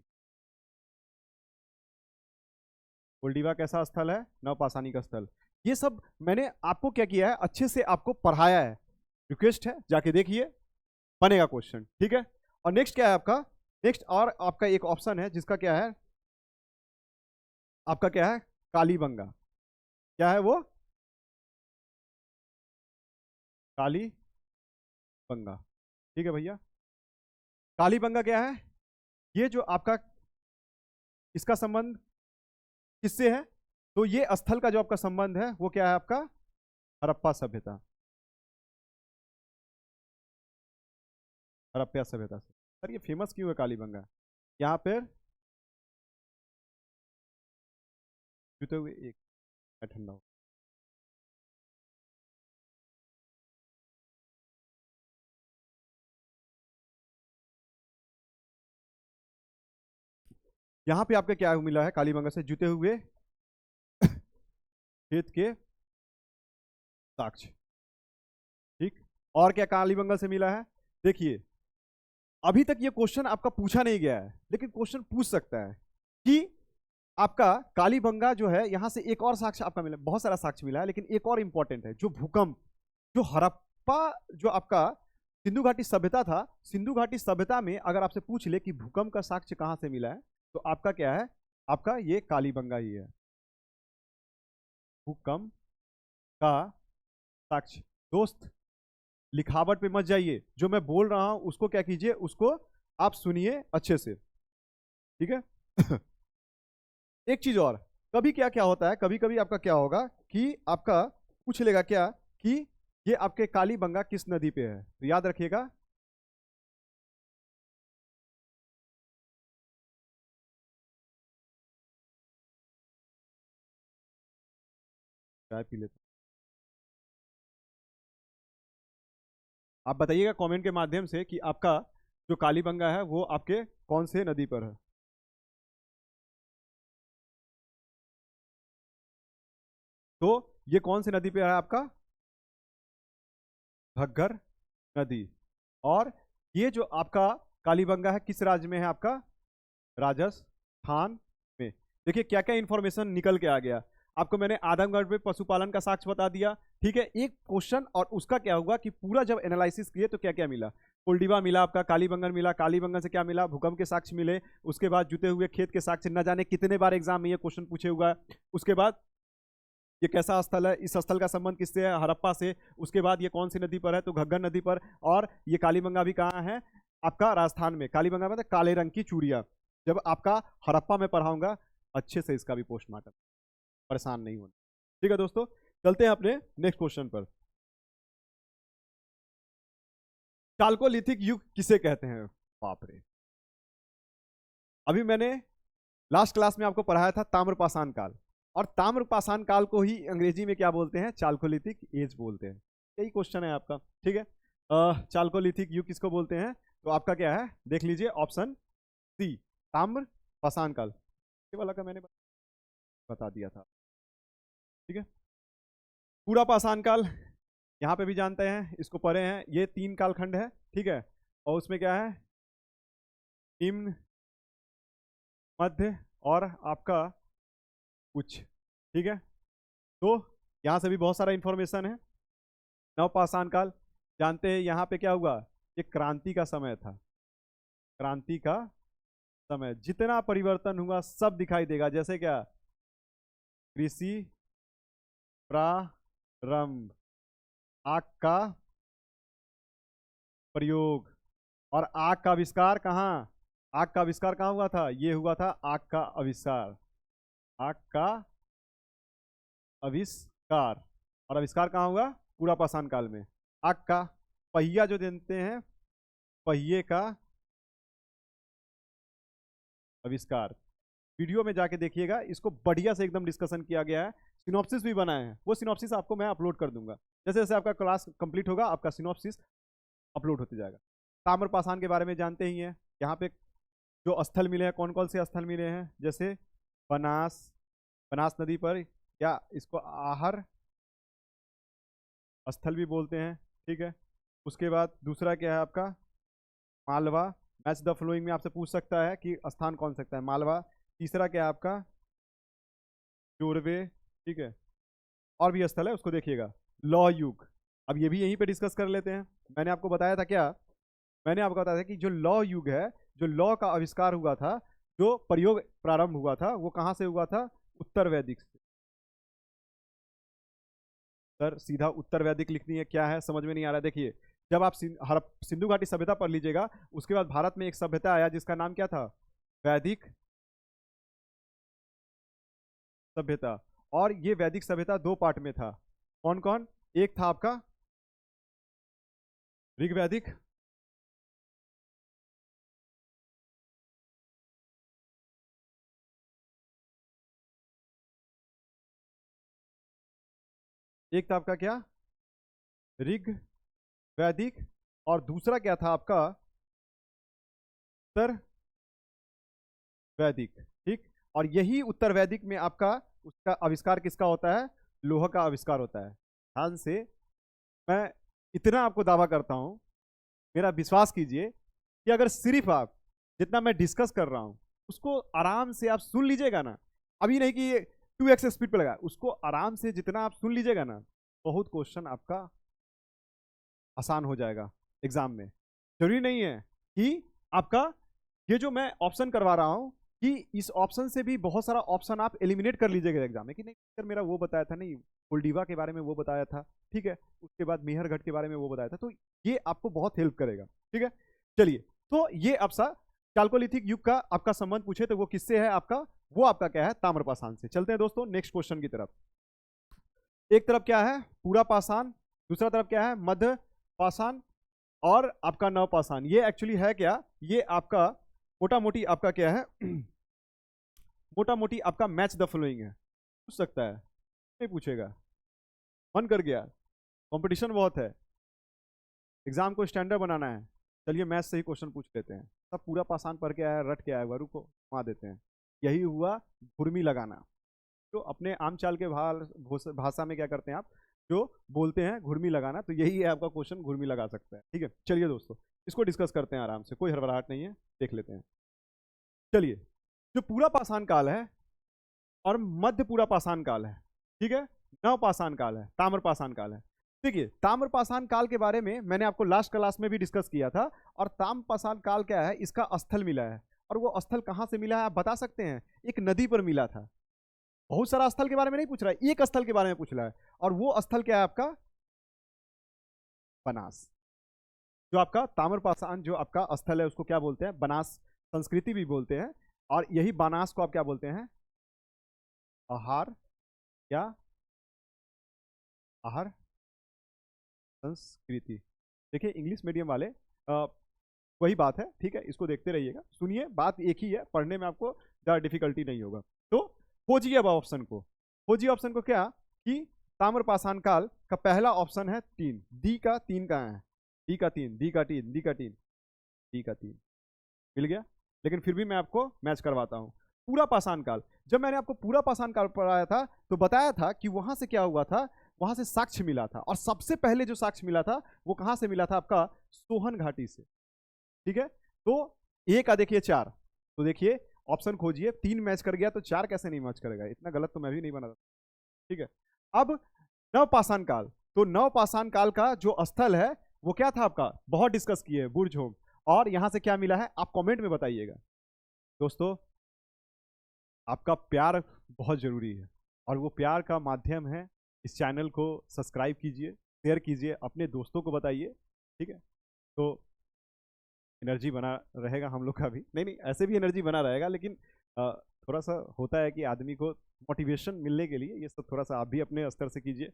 कोल्डिवा कैसा स्थल है, नवपाषाणिक स्थल। ये सब मैंने आपको क्या किया है, अच्छे से आपको पढ़ाया है, रिक्वेस्ट है जाके देखिए, बनेगा क्वेश्चन, ठीक है। और नेक्स्ट क्या है आपका, नेक्स्ट और आपका एक ऑप्शन है जिसका क्या है, आपका क्या है कालीबंगा। क्या है वो, कालीबंगा, ठीक है भैया। कालीबंगा क्या है, ये जो आपका इसका संबंध किससे है, तो ये स्थल का जो आपका संबंध है वो क्या है आपका हड़प्पा सभ्यता, हड़प्पा सभ्यता से। सर ये फेमस क्यों है कालीबंगा, यहाँ पर जुटे हुए एक ठंडा हो, यहाँ पे आपका क्या मिला है, कालीबंगा से जुटे हुए खेत के साक्ष्य, ठीक। और क्या कालीबंगा से मिला है, देखिए अभी तक ये क्वेश्चन आपका पूछा नहीं गया है लेकिन क्वेश्चन पूछ सकता है कि आपका कालीबंगा जो है यहां से एक और साक्ष्य आपका मिला, बहुत सारा साक्ष्य मिला है लेकिन एक और इंपॉर्टेंट है, जो भूकंप, जो हड़प्पा जो आपका सिंधु घाटी सभ्यता था, सिंधु घाटी सभ्यता में अगर आपसे पूछ ले कि भूकंप का साक्ष्य कहां से मिला है तो आपका क्या है, आपका ये कालीबंगा ही है, भूकंप का साक्ष्य। दोस्त लिखावट पे मत जाइए, जो मैं बोल रहा हूं उसको क्या कीजिए, उसको आप सुनिए अच्छे से, ठीक है। एक चीज और, कभी क्या क्या होता है, कभी कभी आपका क्या होगा कि आपका पूछ लेगा क्या कि ये आपके कालीबंगा किस नदी पे है, तो याद रखिएगा चाय पी लेते, आप बताइएगा कमेंट के माध्यम से कि आपका जो कालीबंगा है वो आपके कौन से नदी पर है। तो ये कौन सी नदी पे है आपका? घग्गर नदी। और ये जो आपका कालीबंगा है किस राज्य में है आपका? राजस्थान में। देखिए क्या क्या इंफॉर्मेशन निकल के आ गया। आपको मैंने आदमगढ़ में पशुपालन का साक्ष्य बता दिया, ठीक है, एक क्वेश्चन, और उसका क्या हुआ कि पूरा जब एनालिसिस किए तो क्या क्या मिला। कोल्डिवा मिला आपका, कालीबंगन मिला, कालीबंगन से क्या मिला? भूकंप के साक्ष्य मिले। उसके बाद जुते हुए खेत के साक्ष्य, न जाने कितने बार एग्जाम में ये क्वेश्चन पूछे हुआ है। उसके बाद ये कैसा स्थल है, इस स्थल का संबंध किससे है? हड़प्पा से। उसके बाद ये कौन सी नदी पर है? तो घग्गर नदी पर। और ये कालीबंगा भी कहाँ है? आपका राजस्थान में। कालीबंगा मतलब काले रंग की चूड़िया। जब आपका हड़प्पा में पढ़ाऊंगा अच्छे से इसका भी पोस्टमार्टम, परेशान नहीं होना। ठीक है दोस्तों, चलते हैं अपने नेक्स्ट क्वेश्चन पर। चाल्कोलिथिक युग किसे कहते हैं? बाप रे, अभी मैंने लास्ट क्लास में आपको पढ़ाया था ताम्रपाषाण काल, और ताम्रपाषाण काल को ही अंग्रेजी में क्या बोलते हैं? चाल्कोलिथिक एज बोलते हैं। यही क्वेश्चन है आपका, ठीक है। चाल्कोलिथिक युग किसको बोलते हैं? तो आपका क्या है, देख लीजिए, ऑप्शन सी, ताम्रपाषाण काल। ये वाला का मैंने बता दिया था, ठीक है। पूरा पाषाण काल यहाँ पे भी जानते हैं, इसको पढ़े हैं। ये 3 कालखंड है, ठीक है, और उसमें क्या है? निम्न, मध्य और आपका उच्च, ठीक है। तो यहाँ से भी बहुत सारा इंफॉर्मेशन है। नवपाषाण काल जानते हैं, यहाँ पे क्या हुआ? ये क्रांति का समय था, क्रांति का समय। जितना परिवर्तन हुआ सब दिखाई देगा, जैसे क्या? कृषि प्रारंभ, आग का प्रयोग, और आग का आविष्कार कहाँ? आग का आविष्कार कहाँ हुआ था? ये हुआ था आग का आविष्कार, आग का आविष्कार। और आविष्कार कहाँ हुआ? पूरा पाषाण काल में। आग का पहिया जो देते हैं, पहिए का आविष्कार। वीडियो में जाके देखिएगा, इसको बढ़िया से एकदम डिस्कशन किया गया है, सिनॉप्सिस भी बनाए हैं। वो सिनॉप्सिस आपको मैं अपलोड कर दूंगा, जैसे जैसे आपका क्लास कंप्लीट होगा आपका सिनॉप्सिस अपलोड होते जाएगा। ताम्रपाषाण के बारे में जानते ही हैं। यहाँ पे जो स्थल मिले हैं, कौन कौन से स्थल मिले हैं? जैसे बनास, बनास नदी पर, या इसको आहर स्थल भी बोलते हैं, ठीक है। उसके बाद दूसरा क्या है आपका? मालवा। मैच द फ्लोइंग में आपसे पूछ सकता है कि स्थान कौन सकता है? मालवा। तीसरा क्या है आपका? जोरवे, ठीक है। और भी स्थल है, उसको देखिएगा। लौह युग, अब ये भी यहीं पे डिस्कस कर लेते हैं। मैंने आपको बताया था क्या? मैंने आपको बताया था कि जो लौह युग है, जो लौह का आविष्कार हुआ था, जो प्रयोग प्रारंभ हुआ था, वो कहाँ से हुआ था? उत्तर वैदिक से। सर सीधा उत्तर वैदिक लिखनी है, क्या है समझ में नहीं आ रहा है? देखिए, जब आप सिंधु घाटी सभ्यता पढ़ लीजिएगा, उसके बाद भारत में एक सभ्यता आया जिसका नाम क्या था? वैदिक सभ्यता। और ये वैदिक सभ्यता 2 पार्ट में था। कौन कौन? एक था आपका ऋग्वैदिक, एक था आपका क्या? ऋग वैदिक। और दूसरा क्या था आपका? उत्तर वैदिक, ठीक। और यही उत्तर वैदिक में आपका उसका आविष्कार किसका होता है? लोह का आविष्कार होता है। ध्यान से, मैं इतना आपको दावा करता हूं, मेरा विश्वास कीजिए कि अगर सिर्फ आप जितना मैं डिस्कस कर रहा हूं उसको आराम से आप सुन लीजिएगा ना, अभी नहीं कि 2x स्पीड पे लगा, उसको आराम से जितना आप सुन लीजिएगा ना, बहुत क्वेश्चन आपका आसान हो जाएगा एग्जाम में। जरूरी नहीं है कि आपका ये जो मैं ऑप्शन करवा रहा हूं कि इस ऑप्शन से भी बहुत सारा ऑप्शन आप एलिमिनेट कर लीजिएगा एग्जाम में, कि नहीं सर मेरा वो बताया था, नहीं कुलडीवा के बारे में वो बताया था, ठीक है, उसके बाद मेहरगढ़ के बारे में वो बताया था, तो ये आपको बहुत हेल्प करेगा, ठीक है। चलिए, तो ये आपका चाल्कोलिथिक युग का आपका संबंध पूछे तो वो किससे है आपका? वो आपका क्या है? ताम्रपाषाण से। चलते हैं दोस्तों नेक्स्ट क्वेश्चन की तरफ। एक तरफ क्या है? पूरा पाषाण, दूसरा तरफ क्या है? मध्य पाषाण, और आपका नवपाषाण। ये एक्चुअली है क्या? ये आपका मोटा मोटी आपका क्या है? मोटा मोटी आपका मैच द फॉलोइंग है। पूछ सकता है, नहीं पूछेगा? मन कर गया, कंपटीशन बहुत है, एग्जाम को स्टैंडर्ड बनाना है। चलिए मैथ से ही क्वेश्चन पूछ लेते हैं। सब पूरा पाषाण पढ़ के आया, रट के आया हुआ, रुको वहां देते हैं। यही हुआ घुर्मी लगाना। जो अपने आम चाल के भाषा में क्या करते हैं आप, जो बोलते हैं घुर्मी लगाना, तो यही है आपका क्वेश्चन, घुर्मी लगा सकता है। ठीक है, चलिए दोस्तों इसको डिस्कस करते हैं आराम से, कोई हड़बड़ाहट नहीं है, देख लेते हैं। चलिए, जो पूरा पाषाण काल है और मध्य पूरा पाषाण काल है, ठीक है, नव पाषाण काल है, ताम्र पाषाण काल है। देखिए, ताम्र पाषाण काल के बारे में मैंने आपको लास्ट क्लास में भी डिस्कस किया था। और ताम्र पाषाण काल क्या है, इसका स्थल मिला है, और वो स्थल कहां से मिला है आप बता सकते हैं? एक नदी पर मिला था। बहुत सारा स्थल के बारे में नहीं पूछ रहा है, एक स्थल के बारे में पूछ रहा है, और वो स्थल क्या है आपका? बनास। जो आपका ताम्रपाषाण जो आपका स्थल है उसको क्या बोलते हैं? बनास संस्कृति भी बोलते हैं। और यही बनास को आप क्या बोलते हैं? आहार या आहार संस्कृति। देखिए, इंग्लिश मीडियम वाले वही बात है, ठीक है, इसको देखते रहिएगा, सुनिए, बात एक ही है, पढ़ने में आपको ज़्यादा डिफिकल्टी नहीं होगा। तो खोजिए अब ऑप्शन को, खोजिए ऑप्शन को, क्या कि ताम्रपाषाण काल का पहला ऑप्शन है 3, डी का 3 कहाँ है? डी का 3, डी का 3, डी का 3, डी का 3 मिल गया। लेकिन फिर भी मैं आपको मैच करवाता हूं। पूरा पाषाण काल, जब मैंने आपको पूरा पाषाण काल पढ़ाया था तो बताया था कि वहां से क्या हुआ था, वहां से साक्ष्य मिला था, और सबसे पहले जो साक्ष्य मिला था वो कहां से मिला था? आपका सोहन घाटी से। ठीक है, तो ए का देखिए 4, तो देखिए ऑप्शन खोजिए, 3 मैच कर गया तो 4 कैसे नहीं मैच करेगा? इतना गलत तो मैं भी नहीं बना। ठीक है, अब नवपाषाण काल, तो नवपाषाण काल का जो स्थल है वो क्या था आपका? बहुत डिस्कस किए, बुर्जहोम। और यहां से क्या मिला है आप कमेंट में बताइएगा। दोस्तों, आपका प्यार बहुत जरूरी है, और वो प्यार का माध्यम है, इस चैनल को सब्सक्राइब कीजिए, शेयर कीजिए, अपने दोस्तों को बताइए। ठीक है, तो एनर्जी बना रहेगा हम लोग का भी, नहीं ऐसे भी एनर्जी बना रहेगा, लेकिन थोड़ा सा होता है कि आदमी को मोटिवेशन मिलने के लिए ये सब थोड़ा सा आप भी अपने स्तर से कीजिए,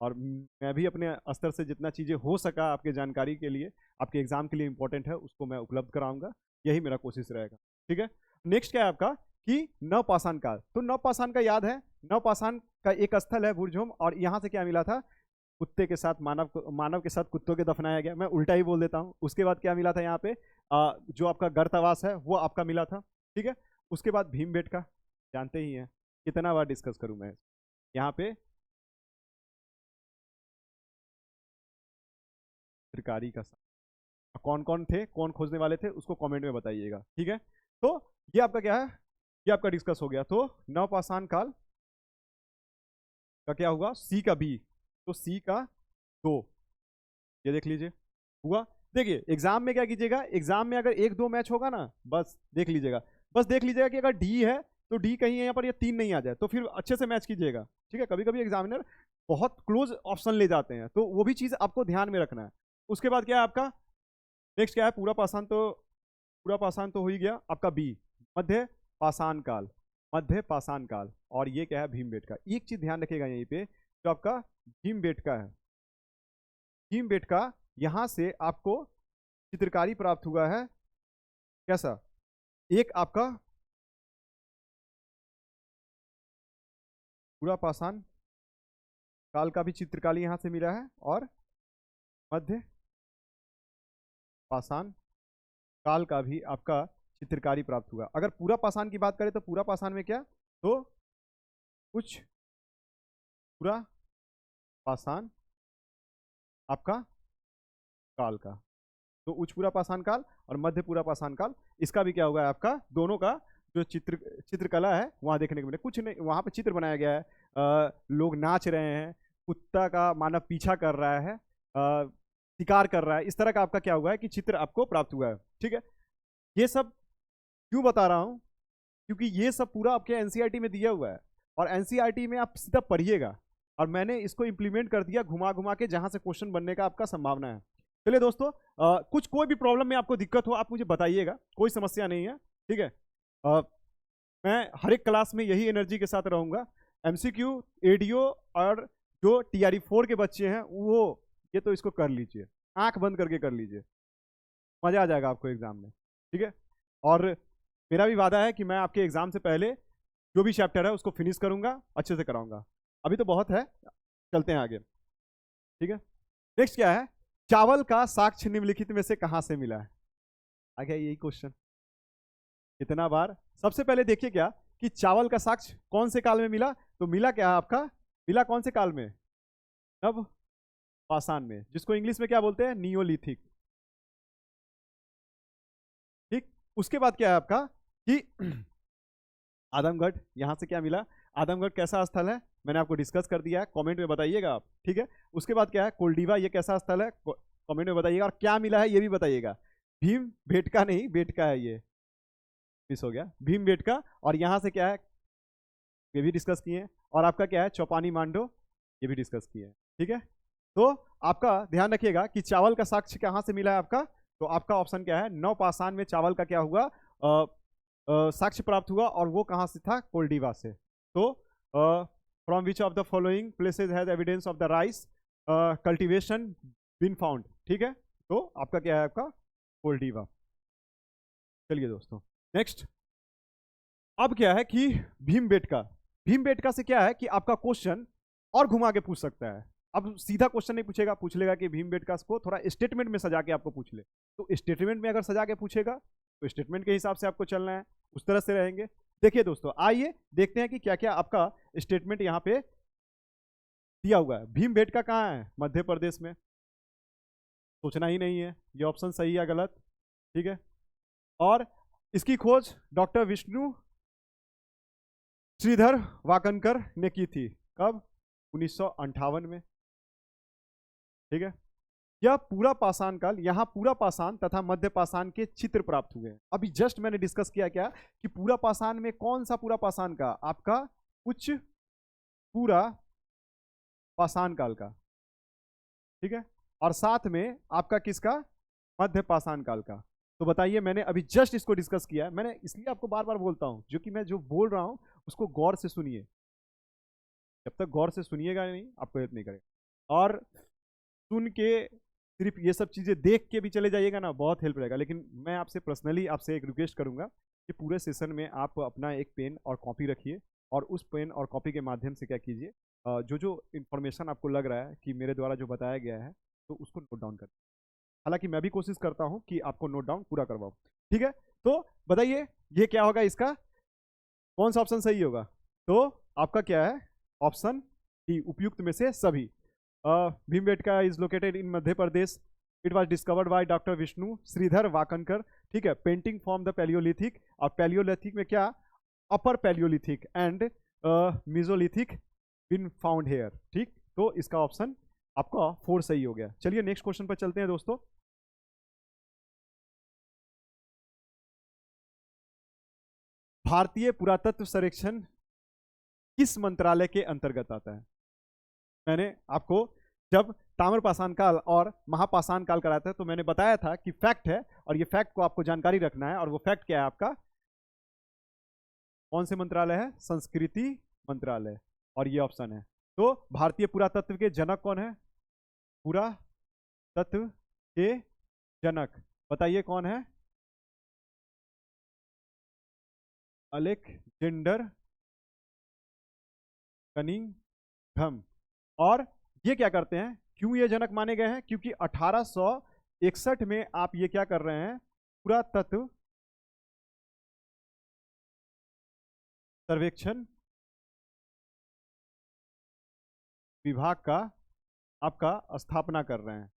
और मैं भी अपने स्तर से जितना चीज़ें हो सका आपके जानकारी के लिए, आपके एग्जाम के लिए इंपॉर्टेंट है, उसको मैं उपलब्ध कराऊंगा, यही मेरा कोशिश रहेगा। ठीक है, नेक्स्ट क्या है आपका कि नवपाषाण काल, तो नवपाषाण का याद है, नवपाषाण का एक स्थल है बुर्जहोम, और यहाँ से क्या मिला था? कुत्ते के साथ मानव के साथ कुत्तों के दफनाया गया, मैं उल्टा ही बोल देता हूँ। उसके बाद क्या मिला था यहाँ पे? जो आपका गर्तवास है वो आपका मिला था। ठीक है, उसके बाद भीमबेटका, जानते ही हैं, कितना बार डिस्कस करूं मैं यहाँ पे? चित्रकारी का कौन कौन थे, कौन खोजने वाले थे, उसको कमेंट में बताइएगा। ठीक है, तो ये आपका क्या है, ये आपका डिस्कस हो गया। तो नवपाषाण काल का क्या हुआ? सी का बी, तो सी का 2, ये देख लीजिए हुआ। देखिए, एग्जाम में क्या कीजिएगा, एग्जाम में अगर 1-2 मैच होगा ना, बस देख लीजिएगा, बस देख लीजिएगा कि अगर डी है तो डी कहीं यहाँ पर ये 3 नहीं आ जाए, तो फिर अच्छे से मैच कीजिएगा। ठीक है, कभी कभी एग्जामिनर बहुत क्लोज ऑप्शन ले जाते हैं, तो वो भी चीज़ आपको ध्यान में रखना है। उसके बाद क्या है आपका नेक्स्ट? क्या है? पूरा पाषाण, तो पूरा पाषाण तो हो ही गया आपका बी, मध्य पाषाण काल, मध्य पाषाण काल, और ये क्या है? भीमबेटका। एक चीज ध्यान रखिएगा यहीं पे, जो आपका भीमबेटका है, भीमबेटका यहां से आपको चित्रकारी प्राप्त हुआ है। कैसा? एक आपका पूरा पाषाण काल का भी चित्रकारी यहां से मिला है, और मध्य पाषाण काल का भी आपका चित्रकारी प्राप्त हुआ। अगर पूरा पाषाण की बात करें तो पूरा पाषाण में क्या, तो कुछ पूरा पाषाण आपका काल का, तो उच्च पूरा पाषाण काल और मध्य पूरा पाषाण काल, इसका भी क्या होगा आपका? दोनों का जो चित्रकला है वहां देखने को मिले। कुछ नहीं, वहां पे चित्र बनाया गया है, लोग नाच रहे हैं, कुत्ता का मानव पीछा कर रहा है, शिकार कर रहा है, इस तरह का आपका क्या हुआ है कि चित्र आपको प्राप्त हुआ है। ठीक है, ये सब क्यों बता रहा हूं? क्योंकि ये सब पूरा आपके एनसीईआरटी में दिया हुआ है, और एनसीईआरटी में आप सीधा पढ़िएगा, और मैंने इसको इंप्लीमेंट कर दिया घुमा घुमा के, जहां से क्वेश्चन बनने का आपका संभावना है। चलिए दोस्तों, कुछ कोई भी प्रॉब्लम में आपको दिक्कत हो आप मुझे बताइएगा, कोई समस्या नहीं है। ठीक है, मैं हर एक क्लास में यही एनर्जी के साथ रहूंगा। एमसीक्यू, एडीओ, और जो टीआरई 4 के बच्चे हैं वो ये तो इसको कर लीजिए, आंख बंद करके कर लीजिए, मजा आ जाएगा आपको एग्जाम में। ठीक है, और मेरा भी वादा है कि मैं आपके एग्जाम से पहले जो भी चैप्टर है उसको फिनिश करूंगा, अच्छे से कराऊंगा। अभी तो बहुत है, चलते हैं आगे। ठीक है, नेक्स्ट क्या है? चावल का साक्ष्य निम्नलिखित में से कहां से मिला है? आ गया यही क्वेश्चन कितना बार। सबसे पहले देखिए क्या कि चावल का साक्ष्य कौन से काल में मिला? तो मिला क्या है आपका, मिला कौन से काल में, नव पाषाण में, जिसको इंग्लिश में क्या बोलते हैं, नियोलिथिक। ठीक, उसके बाद क्या है आपका कि आदमगढ़, यहां से क्या मिला, आदमगढ़ कैसा स्थल है मैंने आपको डिस्कस कर दिया है, कमेंट में बताइएगा आप, ठीक है। उसके बाद क्या है, कोल्डिवा, ये कैसा स्थल है, कमेंट में बताइएगा, और क्या मिला है ये भी बताइएगा। भीम बेटका नहीं, बेटका है, ये मिस हो गया, भीम बेटका। और यहाँ से क्या है, ये भी डिस्कस किए हैं। और आपका क्या है, चौपानी मांडो, ये भी डिस्कस किए हैं, ठीक है। तो आपका ध्यान रखिएगा कि चावल का साक्ष्य कहाँ से मिला है आपका, तो आपका ऑप्शन क्या है, नवपाषाण में चावल का क्या हुआ, साक्ष्य प्राप्त हुआ, और वो कहाँ से था, कोल्डिवा से। तो from which of the following places has evidence of the rice cultivation been found, ठीक है। तो आपका क्या है, आपका कोल्डिवा। चलिए दोस्तों नेक्स्ट, अब क्या है कि भीमबेटका, भीमबेटका से क्या है कि आपका क्वेश्चन और घुमा के पूछ सकता है। अब सीधा क्वेश्चन नहीं पूछेगा, पूछ लेगा कि भीमबेटका को थोड़ा स्टेटमेंट में सजा के आपको पूछ ले, तो स्टेटमेंट में अगर सजा के पूछेगा तो स्टेटमेंट के हिसाब से आपको चलना है, उस तरह से रहेंगे। देखिए दोस्तों, आइए देखते हैं कि क्या क्या आपका स्टेटमेंट यहाँ पे दिया हुआ है। भीमबेटका कहाँ है, मध्य प्रदेश में, सोचना ही नहीं है ये ऑप्शन सही है गलत, ठीक है। और इसकी खोज डॉक्टर विष्णु श्रीधर वाकनकर ने की थी, कब, 1958 में, ठीक है। यह पूरा पाषाण काल, यहाँ पूरा पाषाण तथा मध्य पाषाण के चित्र प्राप्त हुए हैं। अभी जस्ट मैंने डिस्कस किया क्या कि पूरा पाषाण में कौन सा पूरा पाषाण का, आपका उच्च पूरा पाषाण काल का, ठीक है, और साथ में आपका किसका, मध्य पाषाण काल का। तो बताइए, मैंने अभी जस्ट इसको डिस्कस किया है, मैंने इसलिए आपको बार बार बोलता हूं, जो कि मैं जो बोल रहा हूं उसको गौर से सुनिए, जब तक गौर से सुनिएगा नहीं आपको हेल्प नहीं करेगा। और सुन के सिर्फ ये सब चीज़ें देख के भी चले जाइएगा ना, बहुत हेल्प रहेगा। लेकिन मैं आपसे पर्सनली आपसे एक रिक्वेस्ट करूंगा कि पूरे सेशन में आप अपना एक पेन और कॉपी रखिए, और उस पेन और कॉपी के माध्यम से क्या कीजिए, जो जो इन्फॉर्मेशन आपको लग रहा है कि मेरे द्वारा जो बताया गया है, तो उसको नोट डाउन कर। हालांकि मैं भी कोशिश करता हूं कि आपको नोट डाउन पूरा करवाऊं, ठीक है। तो बताइए ये क्या होगा, इसका कौन सा ऑप्शन सही होगा, तो आपका क्या है, ऑप्शन डी, उपयुक्त में से सभी। Bhimbetka is located in Madhya Pradesh, it was discovered by doctor Vishnu Shridhar Wakankar, ठीक है। पेंटिंग फ्रॉम द पैलियोलिथिक, और पैलियोलिथिक में क्या, upper Palaeolithic and Mesolithic been found here, ठीक। तो इसका ऑप्शन आपका 4 सही हो गया। चलिए नेक्स्ट क्वेश्चन पर चलते हैं दोस्तों। भारतीय पुरातत्व सर्वेक्षण किस मंत्रालय के अंतर्गत आता है। मैंने आपको जब ताम्रपाषाण काल और महापाषाण काल कराया था तो मैंने बताया था कि फैक्ट है, और ये फैक्ट को आपको जानकारी रखना है, और वो फैक्ट क्या है आपका, कौन से मंत्रालय है, संस्कृति मंत्रालय, और ये ऑप्शन है। तो भारतीय पुरातत्व के जनक कौन है, पुरातत्व के जनक बताइए कौन है, अलेक्जेंडर कनिंघम। और ये क्या करते हैं, क्यों ये जनक माने गए हैं, क्योंकि 1861 में आप ये क्या कर रहे हैं, पुरातत्व सर्वेक्षण विभाग का आपका स्थापना कर रहे हैं।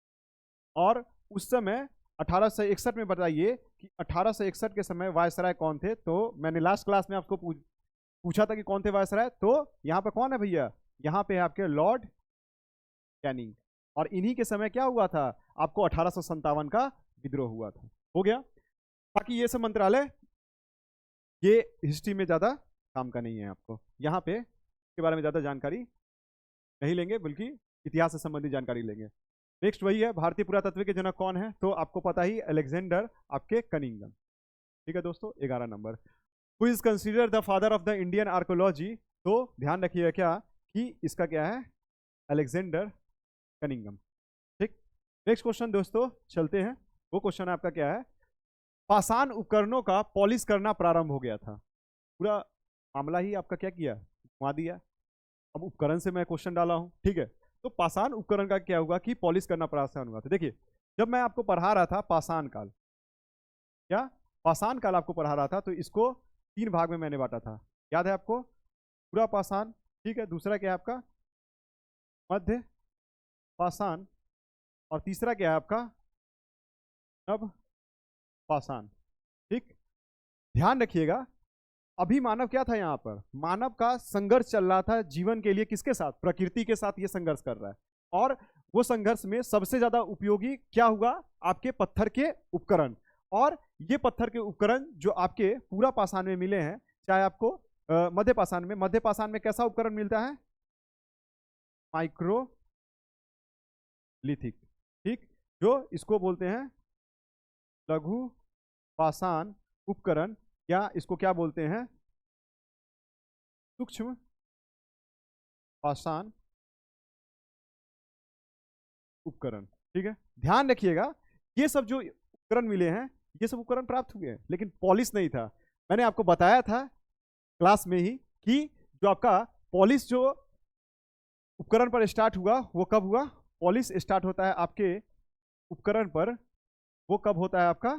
और उस समय 1861 में बताइए कि 1861 के समय वायसराय कौन थे, तो मैंने लास्ट क्लास में आपको पूछा था कि कौन थे वायसराय, तो यहाँ पे कौन है भैया, यहाँ पे आपके लॉर्ड कैनिंग। और इन्हीं के समय क्या हुआ था, आपको 1857 का विद्रोह हुआ था, हो गया। बाकी ये सब मंत्रालय ये हिस्ट्री में ज्यादा काम का नहीं है, आपको यहाँ पे के बारे में ज्यादा जानकारी नहीं लेंगे, बल्कि इतिहास से संबंधित जानकारी लेंगे। नेक्स्ट वही है, भारतीय पुरातत्व के जनक कौन है, तो आपको पता ही, अलेक्जेंडर आपके कनिंघम, ठीक है दोस्तों। 11 number, who is consider the father of the Indian archaeology, तो ध्यान रखिएगा क्या कि इसका क्या है, अलेक्जेंडर कनिंघम, ठीक। नेक्स्ट क्वेश्चन दोस्तों चलते हैं, वो क्वेश्चन आपका क्या है, पाषाण उपकरणों का पॉलिश करना प्रारंभ हो गया था, पूरा मामला ही आपका क्या किया, घुमा दिया। अब उपकरण से मैं क्वेश्चन डाला हूं, ठीक है। तो पाषाण उपकरण का क्या हुआ कि पॉलिश करना प्रारंभ हुआ था। देखिए जब मैं आपको पढ़ा रहा था पाषाण काल, क्या पाषाण काल आपको पढ़ा रहा था, तो इसको 3 भाग में मैंने बांटा था, याद है आपको, पूरा पाषाण, ठीक है, दूसरा क्या है आपका मध्य पाषाण, और तीसरा क्या है आपका नव पाषाण। ठीक, ध्यान रखिएगा, अभी मानव क्या था यहाँ पर, मानव का संघर्ष चल रहा था जीवन के लिए, किसके साथ, प्रकृति के साथ ये संघर्ष कर रहा है। और वो संघर्ष में सबसे ज्यादा उपयोगी क्या हुआ, आपके पत्थर के उपकरण। और ये पत्थर के उपकरण जो आपके पूरा पाषाण में मिले हैं, चाहे आपको मध्य पाषाण में कैसा उपकरण मिलता है, माइक्रोलिथिक। ठीक, जो इसको बोलते हैं लघु पाषाण उपकरण, या इसको क्या बोलते हैं, सूक्ष्म पाषाण उपकरण। ठीक है, ध्यान रखिएगा, ये सब जो उपकरण मिले हैं, ये सब उपकरण प्राप्त हुए हैं, लेकिन पॉलिश नहीं था। मैंने आपको बताया था क्लास में ही कि जो आपका पॉलिश जो उपकरण पर स्टार्ट हुआ, वो कब हुआ, पॉलिश स्टार्ट होता है आपके उपकरण पर, वो कब होता है आपका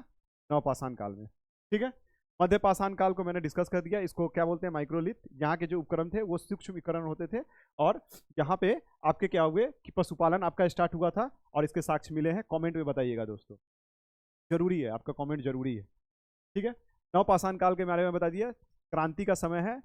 नवपाषाण काल में। ठीक है, मध्य पाषाण काल को मैंने डिस्कस कर दिया, इसको क्या बोलते हैं, माइक्रोलिथ। यहाँ के जो उपकरण थे वो सूक्ष्म उपकरण होते थे, और यहाँ पे आपके क्या हुए कि पशुपालन आपका स्टार्ट हुआ था, और इसके साक्ष्य मिले हैं। कमेंट में बताइएगा दोस्तों, जरूरी है, आपका कमेंट जरूरी है। ठीक है, नवपाषाण काल के बारे में बता दिया, क्रांति का समय है,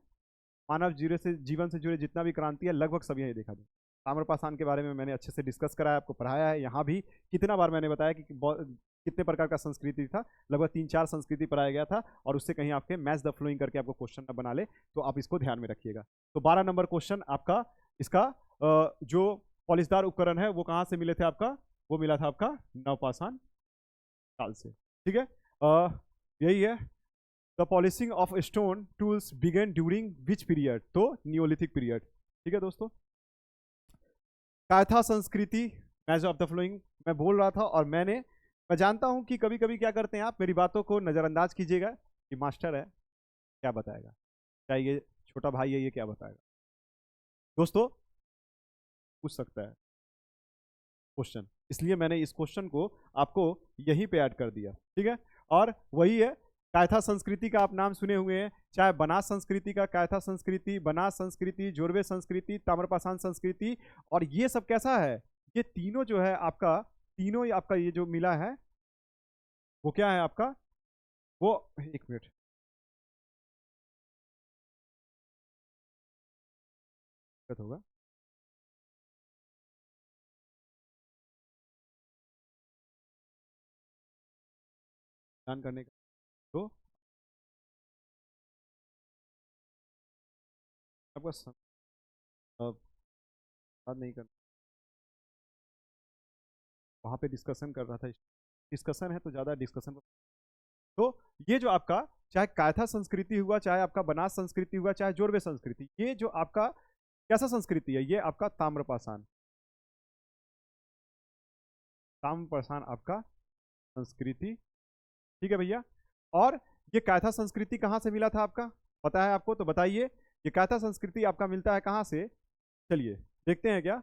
मानव जीवन से जुड़े जितना भी क्रांति है लगभग सब यही देखा जाए। ताम्रपाषाण के बारे में मैंने अच्छे से डिस्कस कराया, आपको पढ़ाया है। यहाँ भी कितना बार मैंने बताया कि कितने प्रकार का संस्कृति था, लगभग 3-4 संस्कृति पढ़ाया गया था, और उससे कहीं आपके मैच द फ्लोइंग करके आपको क्वेश्चन न बना ले, तो आप इसको ध्यान में रखिएगा। तो 12 नंबर क्वेश्चन आपका, इसका जो पॉलिशदार उपकरण है वो कहाँ से मिले थे आपका, वो मिला था आपका नवपाषाण काल से। ठीक है, यही है, the polishing of stone tools began during which period, तो नियोलिथिक पीरियड। ठीक है दोस्तों, कायथा संस्कृति, मैच ऑफ द फ्लोइंग मैं बोल रहा था, और मैं जानता हूं कि कभी कभी क्या करते हैं आप, मेरी बातों को नजरअंदाज कीजिएगा कि मास्टर है क्या बताएगा, चाहे ये छोटा भाई है ये क्या बताएगा। दोस्तों पूछ सकता है क्वेश्चन, इसलिए मैंने इस क्वेश्चन को आपको यहीं पे ऐड कर दिया। ठीक है, और वही है, कायथा संस्कृति का आप नाम सुने हुए हैं, चाहे बनास संस्कृति का, कायथा संस्कृति, बनास संस्कृति, जोरवे संस्कृति, ताम्रपाषाण संस्कृति, और ये सब कैसा है, ये तीनों जो है आपका, तीनों आपका ये जो मिला है वो क्या है आपका, वो एक मिनट होगा, ध्यान करने का, तो आपका बात नहीं करना, वहां पे डिस्कशन कर रहा था, डिस्कशन है तो ज्यादा डिस्कशन। तो ये जो आपका चाहे कायथा संस्कृति हुआ, चाहे आपका बनास संस्कृति हुआ, चाहे जोरवे संस्कृति, ये जो आपका कैसा संस्कृति है, ये आपका ताम्रपाषाण, ताम्रपाषाण आपका संस्कृति। ठीक है भैया, और ये कायथा संस्कृति कहाँ से मिला था आपका, पता है आपको, तो बताइए, ये कायथा संस्कृति आपका मिलता है कहाँ से, चलिए देखते हैं क्या,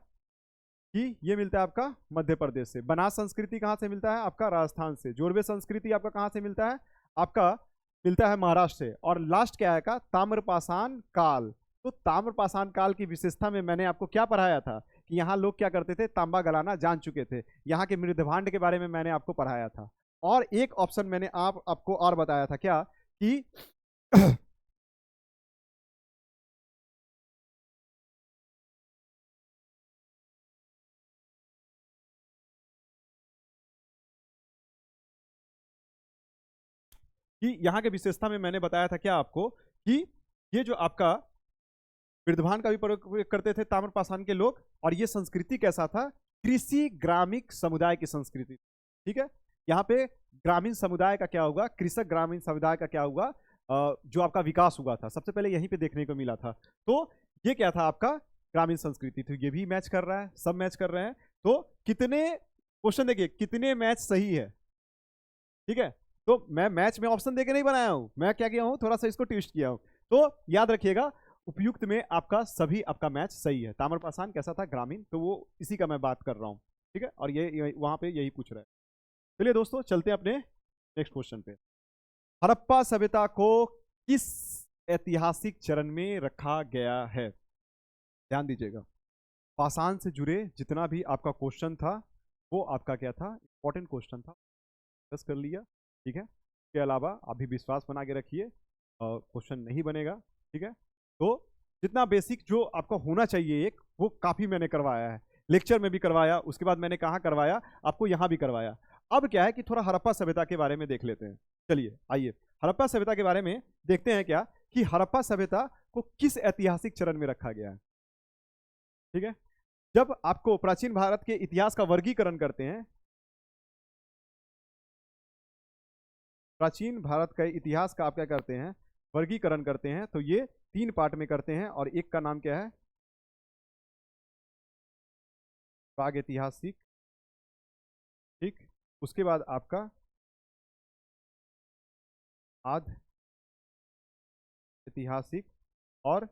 कि ये मिलता है आपका मध्य प्रदेश से। बनास संस्कृति कहाँ से मिलता है आपका, राजस्थान से। जोरवे संस्कृति आपका कहाँ से मिलता है, आपका मिलता है महाराष्ट्र से। और लास्ट क्या है का, ताम्रपाषाण काल। तो ताम्रपाषाण काल की विशेषता में मैंने आपको क्या पढ़ाया था, कि यहाँ लोग क्या करते थे, तांबा गलाना जान चुके थे। यहाँ के मृदभांड के बारे में मैंने आपको पढ़ाया था, और एक ऑप्शन मैंने आपको और बताया था क्या, कि कि यहाँ के विशेषता में मैंने बताया था क्या आपको, कि ये जो आपका वृद्धभान का भी प्रयोग करते थे ताम्रपाषाण के लोग, और ये संस्कृति कैसा था, कृषि ग्रामीण समुदाय की संस्कृति। ठीक है, यहाँ पे ग्रामीण समुदाय का क्या होगा, कृषक ग्रामीण समुदाय का क्या होगा, जो आपका विकास हुआ था, सबसे पहले यहीं पे देखने को मिला था। तो ये क्या था आपका ग्रामीण संस्कृति, तो ये भी मैच कर रहा है, सब मैच कर रहे हैं। तो कितने क्वेश्चन देखिए, कितने मैच सही है। ठीक है, तो मैं मैच में ऑप्शन देके नहीं बनाया हूं, मैं क्या किया हूं, थोड़ा सा इसको ट्विस्ट किया हूं। तो याद रखिएगा, उपयुक्त में आपका सभी आपका मैच सही है। ताम्रपाषाण कैसा था, ग्रामीण, तो वो इसी का मैं बात कर रहा हूँ। ठीक है, और ये वहां पे यही पूछ रहा है। चलिए दोस्तों चलते हैं अपने नेक्स्ट क्वेश्चन पे। हड़प्पा सभ्यता को किस ऐतिहासिक चरण में रखा गया है, ध्यान दीजिएगा, पाषाण से जुड़े जितना भी आपका क्वेश्चन था वो आपका क्या था, इंपॉर्टेंट क्वेश्चन था, डिस्कस कर लिया। ठीक है, इसके अलावा अभी विश्वास बना के रखिए, क्वेश्चन नहीं बनेगा। ठीक है, तो जितना बेसिक जो आपका होना चाहिए एक, वो काफ़ी मैंने करवाया है, लेक्चर में भी करवाया, उसके बाद मैंने कहाँ करवाया, आपको यहाँ भी करवाया। अब क्या है कि थोड़ा हड़प्पा सभ्यता के बारे में देख लेते हैं। चलिए आइए हड़प्पा सभ्यता के बारे में देखते हैं क्या कि हड़प्पा सभ्यता को किस ऐतिहासिक चरण में रखा गया है। ठीक है, जब आपको प्राचीन भारत के इतिहास का वर्गीकरण करते हैं, प्राचीन भारत के इतिहास का आप क्या करते हैं, वर्गीकरण करते हैं, तो ये 3 पार्ट में करते हैं और एक का नाम क्या है, प्रागैतिहासिक। ठीक, उसके बाद आपका आध ऐतिहासिक और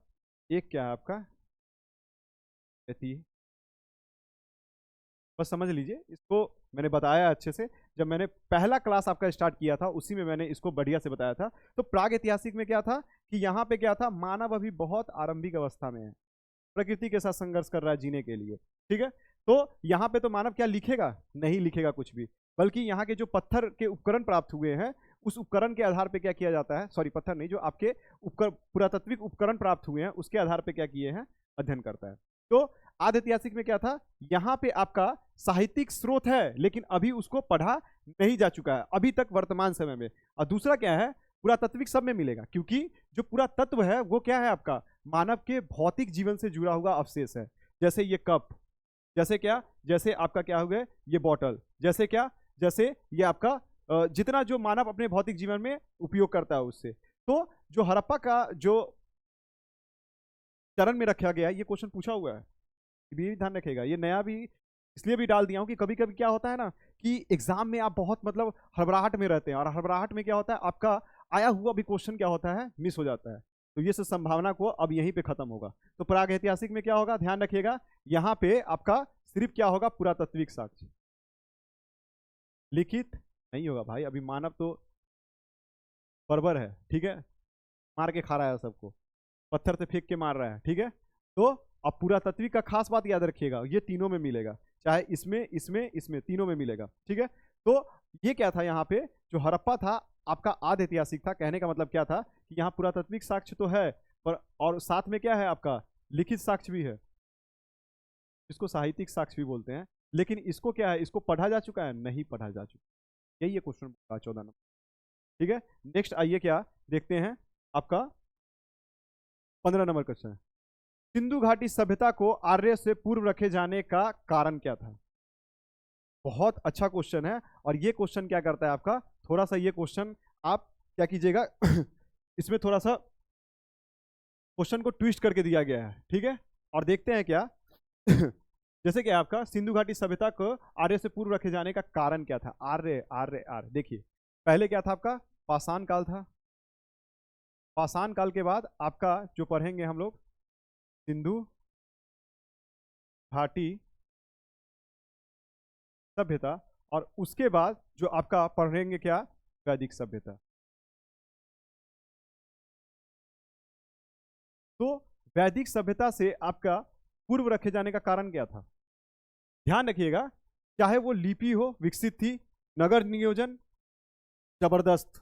एक क्या है आपका ऐति। बस समझ लीजिए इसको, मैंने बताया अच्छे से, जब मैंने पहला क्लास आपका स्टार्ट किया था उसी में मैंने इसको बढ़िया से बताया था। तो प्राग ऐतिहासिक में क्या था कि यहाँ पे क्या था, मानव अभी बहुत आरंभिक अवस्था में है, प्रकृति के साथ संघर्ष कर रहा है जीने के लिए। ठीक है, तो यहाँ पे तो मानव क्या लिखेगा, नहीं लिखेगा कुछ भी, बल्कि यहाँ के जो पत्थर के उपकरण प्राप्त हुए हैं उस उपकरण के आधार पे क्या किया जाता है, सॉरी पत्थर नहीं, जो आपके उपकरण पुरातात्विक उपकरण प्राप्त हुए हैं उसके आधार पे क्या किए हैं, अध्ययन करता है। तो आदि ऐतिहासिक में क्या था, यहाँ पे आपका साहित्यिक स्रोत है लेकिन अभी उसको पढ़ा नहीं जा चुका है अभी तक वर्तमान समय में। और दूसरा क्या है, पुरातात्विक सब में मिलेगा, क्योंकि जो पूरा तत्व है वो क्या है आपका, मानव के भौतिक जीवन से जुड़ा हुआ अवशेष है। जैसे ये कप, जैसे क्या, जैसे आपका क्या हो गया ये बॉटल, जैसे क्या, जैसे ये आपका जितना जो मानव अपने भौतिक जीवन में उपयोग करता है उससे। तो जो हड़प्पा का जो चरण में रखा गया, ये क्वेश्चन पूछा हुआ है, भी ध्यान रखेगा, ये नया भी इसलिए भी डाल दिया हूं कि कभी कभी क्या होता है ना कि एग्जाम में आप बहुत मतलब हड़बड़ाहट में रहते हैं, और हड़बड़ाहट में क्या होता है आपका आया हुआ भी क्वेश्चन क्या होता है, मिस हो जाता है। तो ये सब संभावना को अब यहीं पे खत्म होगा। तो प्राग ऐतिहासिक में क्या होगा, ध्यान रखिएगा, यहाँ पे आपका सिर्फ क्या होगा, पुरातात्विक साक्ष्य, लिखित नहीं होगा भाई, अभी मानव तो बर्बर है। ठीक है, मार के खा रहा है सबको, पत्थर से फेंक के मार रहा है। ठीक है, तो अब पुरातात्विक का खास बात याद रखिएगा, ये तीनों में मिलेगा, चाहे इसमें इसमें इसमें तीनों में मिलेगा। ठीक है, तो ये क्या था, यहाँ पे जो हड़प्पा था आपका आद ऐतिहासिक था, कहने का मतलब क्या था कि यहाँ पुरातात्विक साक्ष्य तो है पर, और साथ में क्या है आपका लिखित साक्ष्य भी है, इसको साहित्यिक साक्ष्य भी बोलते हैं, लेकिन इसको क्या है, इसको पढ़ा जा चुका है, नहीं पढ़ा जा चुका। यही ये क्वेश्चन 14 नंबर। ठीक है, नेक्स्ट आइए क्या देखते हैं, आपका 15 नंबर क्वेश्चन है, सिंधु घाटी सभ्यता को आर्य से पूर्व रखे जाने का कारण क्या था। बहुत अच्छा क्वेश्चन है, और ये क्वेश्चन क्या करता है आपका, थोड़ा सा ये क्वेश्चन आप क्या कीजिएगा इसमें थोड़ा सा क्वेश्चन को ट्विस्ट करके दिया गया है। ठीक है, और देखते हैं क्या जैसे कि आपका सिंधु घाटी सभ्यता को आर्य से पूर्व रखे जाने का कारण क्या था, आर्य आर्य आर्य, देखिए पहले क्या था आपका, पाषाण काल था, पाषाण काल के बाद आपका जो पढ़ेंगे हम लोग सिंधु घाटी सभ्यता, और उसके बाद जो आपका पढ़ेंगे क्या, वैदिक सभ्यता। तो वैदिक सभ्यता से आपका पूर्व रखे जाने का कारण क्या था, ध्यान रखिएगा, चाहे वो लिपि हो विकसित थी, नगर नियोजन जबरदस्त,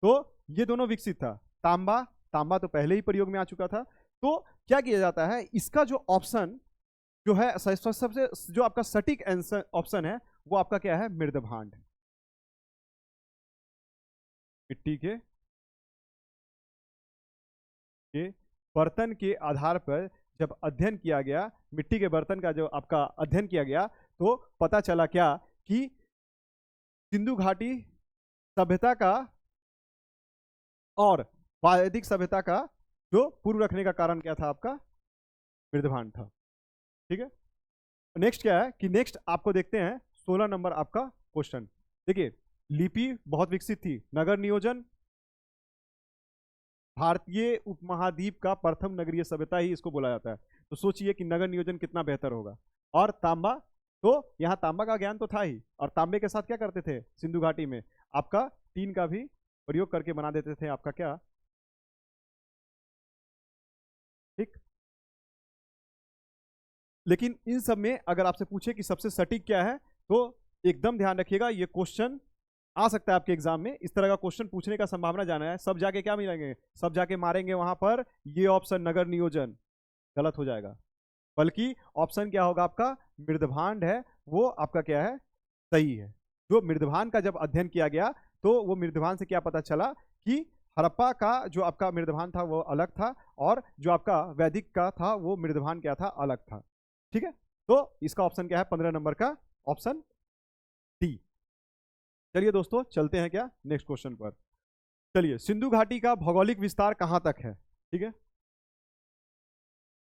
तो ये दोनों विकसित था, तांबा, तांबा तो पहले ही प्रयोग में आ चुका था। तो क्या किया जाता है, इसका जो ऑप्शन जो है सबसे जो आपका सटीक आंसर ऑप्शन है वो आपका क्या है, मृदभांड, मिट्टी के बर्तन के आधार पर जब अध्ययन किया गया, मिट्टी के बर्तन का जो आपका अध्ययन किया गया, तो पता चला क्या कि सिंधु घाटी सभ्यता का और वैदिक सभ्यता का जो पूर्व रखने का कारण क्या था आपका, मृदभांड था। ठीक है, नेक्स्ट क्या है कि नेक्स्ट आपको देखते हैं 16 नंबर आपका क्वेश्चन। देखिए लिपि बहुत विकसित थी, नगर नियोजन भारतीय उपमहाद्वीप का प्रथम नगरीय सभ्यता ही इसको बोला जाता है, तो सोचिए कि नगर नियोजन कितना बेहतर होगा। और तांबा, तो यहाँ तांबा का ज्ञान तो था ही, और तांबे के साथ क्या करते थे सिंधु घाटी में, आपका टीन का भी प्रयोग करके बना देते थे आपका क्या, ठीक, लेकिन इन सब में अगर आपसे पूछे कि सबसे सटीक क्या है, तो एकदम ध्यान रखिएगा, ये क्वेश्चन आ सकता है आपके एग्जाम में, इस तरह का क्वेश्चन पूछने का संभावना जाना है। सब जाके क्या मिलेंगे, सब जाके मारेंगे वहां पर ये ऑप्शन नगर नियोजन, गलत हो जाएगा। बल्कि ऑप्शन क्या होगा आपका, मृदभांड है, वो आपका क्या है, सही है। जो मृदभांड का जब अध्ययन किया गया तो वो मृदभांड से क्या पता चला कि हड़प्पा का जो आपका मृदभांड था वो अलग था, और जो आपका वैदिक का था वो मृदभांड क्या था, अलग था। ठीक है, तो इसका ऑप्शन क्या है, 15 नंबर का ऑप्शन डी। चलिए दोस्तों चलते हैं क्या नेक्स्ट क्वेश्चन पर। चलिए, सिंधु घाटी का भौगोलिक विस्तार कहां तक है? ठीक है,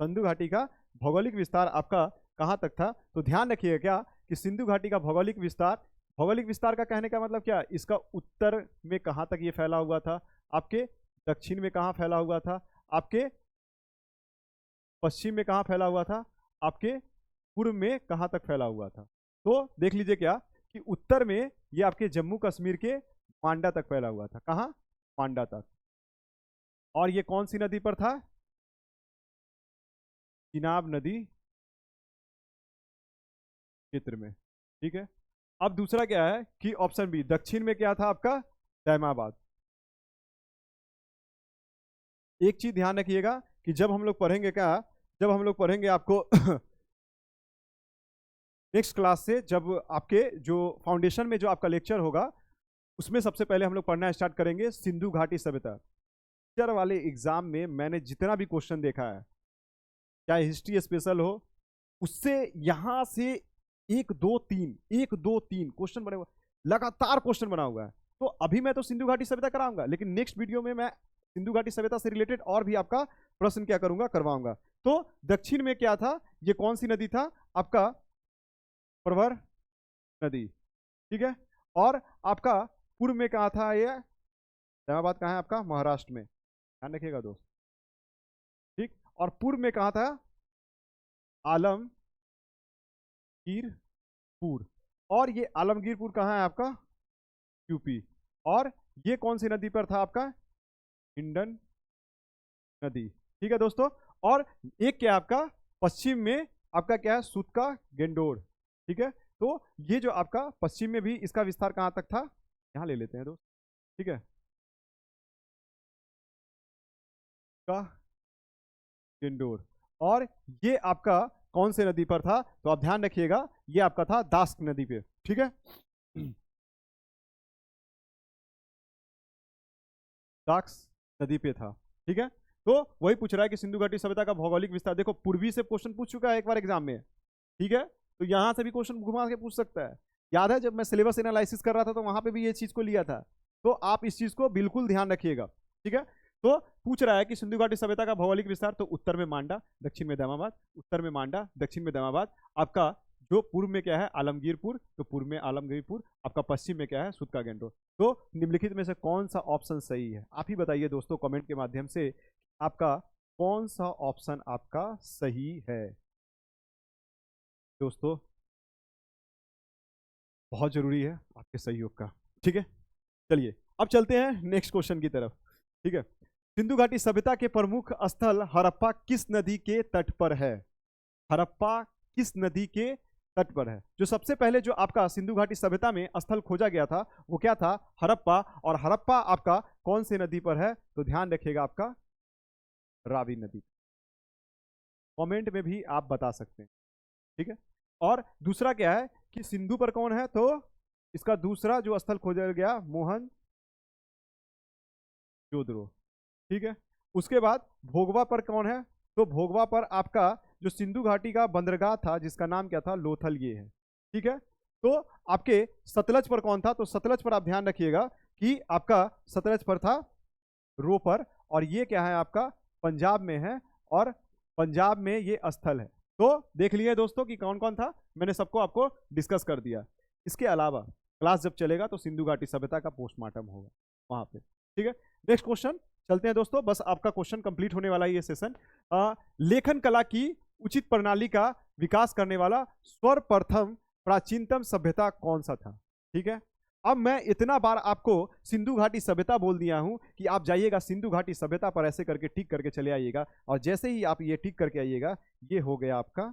सिंधु घाटी का भौगोलिक विस्तार आपका कहां तक था? तो ध्यान रखिएगा क्या कि सिंधु घाटी का भौगोलिक विस्तार का कहने का मतलब क्या, इसका उत्तर में कहां तक ये फैला हुआ था, आपके दक्षिण में कहां फैला हुआ था, आपके पश्चिम में कहां फैला हुआ था, आपके पूर्व में कहां तक फैला हुआ था। तो देख लीजिए क्या कि उत्तर में ये आपके जम्मू कश्मीर के मांडा तक फैला हुआ था। कहां? मांडा तक। और ये कौन सी नदी पर था? चिनाब नदी क्षेत्र में। ठीक है, अब दूसरा क्या है कि ऑप्शन बी, दक्षिण में क्या था आपका, तैमाबाद। एक चीज ध्यान रखिएगा कि जब हम लोग पढ़ेंगे क्या, जब हम लोग पढ़ेंगे आपको नेक्स्ट क्लास से, जब आपके जो फाउंडेशन में जो आपका लेक्चर होगा उसमें सबसे पहले हम लोग पढ़ना स्टार्ट करेंगे सिंधु घाटी सभ्यता। टीचर वाले एग्जाम में मैंने जितना भी क्वेश्चन देखा है, चाहे हिस्ट्री स्पेशल हो, उससे यहां से 1 2 3 क्वेश्चन बने हुए, लगातार क्वेश्चन बना हुआ है। तो अभी मैं तो सिंधु घाटी सभ्यता कराऊंगा, लेकिन नेक्स्ट वीडियो में मैं सिंधु घाटी सभ्यता से रिलेटेड और भी आपका प्रश्न क्या करूंगा, करवाऊंगा। तो दक्षिण में क्या था, ये कौन सी नदी था आपका, प्रवर नदी। ठीक है, और आपका पूर्व में कहा था, ये इस्लामाबाद कहाँ है आपका, महाराष्ट्र में, ध्यान रखिएगा दोस्त। ठीक, और पूर्व में कहा था, आलमगीरपुर, और ये आलमगीरपुर कहाँ है आपका, यूपी। और ये कौन सी नदी पर था आपका, हिंडन नदी। ठीक है दोस्तों, और एक क्या आपका पश्चिम में आपका क्या है, सूत का गेंडोर। ठीक है, तो ये जो आपका पश्चिम में भी इसका विस्तार कहां तक था, यहां ले लेते हैं दोस्त। ठीक है, का गेंडोर। और ये आपका कौन से नदी पर था, तो आप ध्यान रखिएगा, ये आपका था दास्क नदी पे। ठीक है, दाक्स नदी पे था। ठीक है, तो वही पूछ रहा है कि सिंधु घाटी सभ्यता का भौगोलिक विस्तार, देखो पूर्वी से क्वेश्चन पूछ चुका है एक बार एग्जाम में। ठीक है, तो यहां से भी क्वेश्चन घुमा के पूछ सकता है। याद है जब मैं सिलेबस एनालिसिस कर रहा था तो वहां पे भी ये चीज को लिया था, तो आप इस चीज को बिल्कुल ध्यान रखिएगा। ठीक है, तो पूछ रहा है कि सिंधु घाटी सभ्यता का भौगोलिक विस्तार, तो उत्तर में मांडा, दक्षिण में दामाबाद, उत्तर में मांडा, दक्षिण में दामाबाद, आपका जो पूर्व में क्या है, आलमगीरपुर, तो पूर्व में आलमगीरपुर, आपका पश्चिम में क्या है, सूत का गेंडोर। तो निम्नलिखित में से कौन सा ऑप्शन सही है, आप ही बताइए दोस्तों कमेंट के माध्यम से, आपका कौन सा ऑप्शन आपका सही है। दोस्तों बहुत जरूरी है आपके सहयोग का। ठीक है, चलिए अब चलते हैं नेक्स्ट क्वेश्चन की तरफ। ठीक है, सिंधु घाटी सभ्यता के प्रमुख स्थल हड़प्पा किस नदी के तट पर है? हड़प्पा किस नदी के तट पर है? जो सबसे पहले जो आपका सिंधु घाटी सभ्यता में स्थल खोजा गया था वो क्या था, हड़प्पा। और हड़प्पा आपका कौन से नदी पर है, तो ध्यान रखिएगा आपका रावी नदी। कमेंट में भी आप बता सकते हैं। ठीक है, और दूसरा क्या है कि सिंधु पर कौन है, तो इसका दूसरा जो स्थल खोजा गया मोहन जोदड़ो। ठीक है, उसके बाद भोगवा पर कौन है, तो भोगवा पर आपका जो सिंधु घाटी का बंदरगाह था जिसका नाम क्या था, लोथल, ये है। ठीक है, तो आपके सतलज पर कौन था, तो सतलज पर आप ध्यान रखिएगा कि आपका सतलज पर था रोपर, और ये क्या है आपका पंजाब में है, और पंजाब में ये स्थल है। तो देख लिए दोस्तों कि कौन कौन था, मैंने सबको आपको डिस्कस कर दिया। इसके अलावा क्लास जब चलेगा तो सिंधु घाटी सभ्यता का पोस्टमार्टम होगा वहां पे। ठीक है, नेक्स्ट क्वेश्चन चलते हैं दोस्तों, बस आपका क्वेश्चन कंप्लीट होने वाला है ये सेशन। लेखन कला की उचित प्रणाली का विकास करने वाला सर्वप्रथम प्राचीनतम सभ्यता कौन सा था? ठीक है, अब मैं इतना बार आपको सिंधु घाटी सभ्यता बोल दिया हूं कि आप जाइएगा सिंधु घाटी सभ्यता पर ऐसे करके टिक करके चले आइएगा, और जैसे ही आप ये टिक करके आइएगा, ये हो गया आपका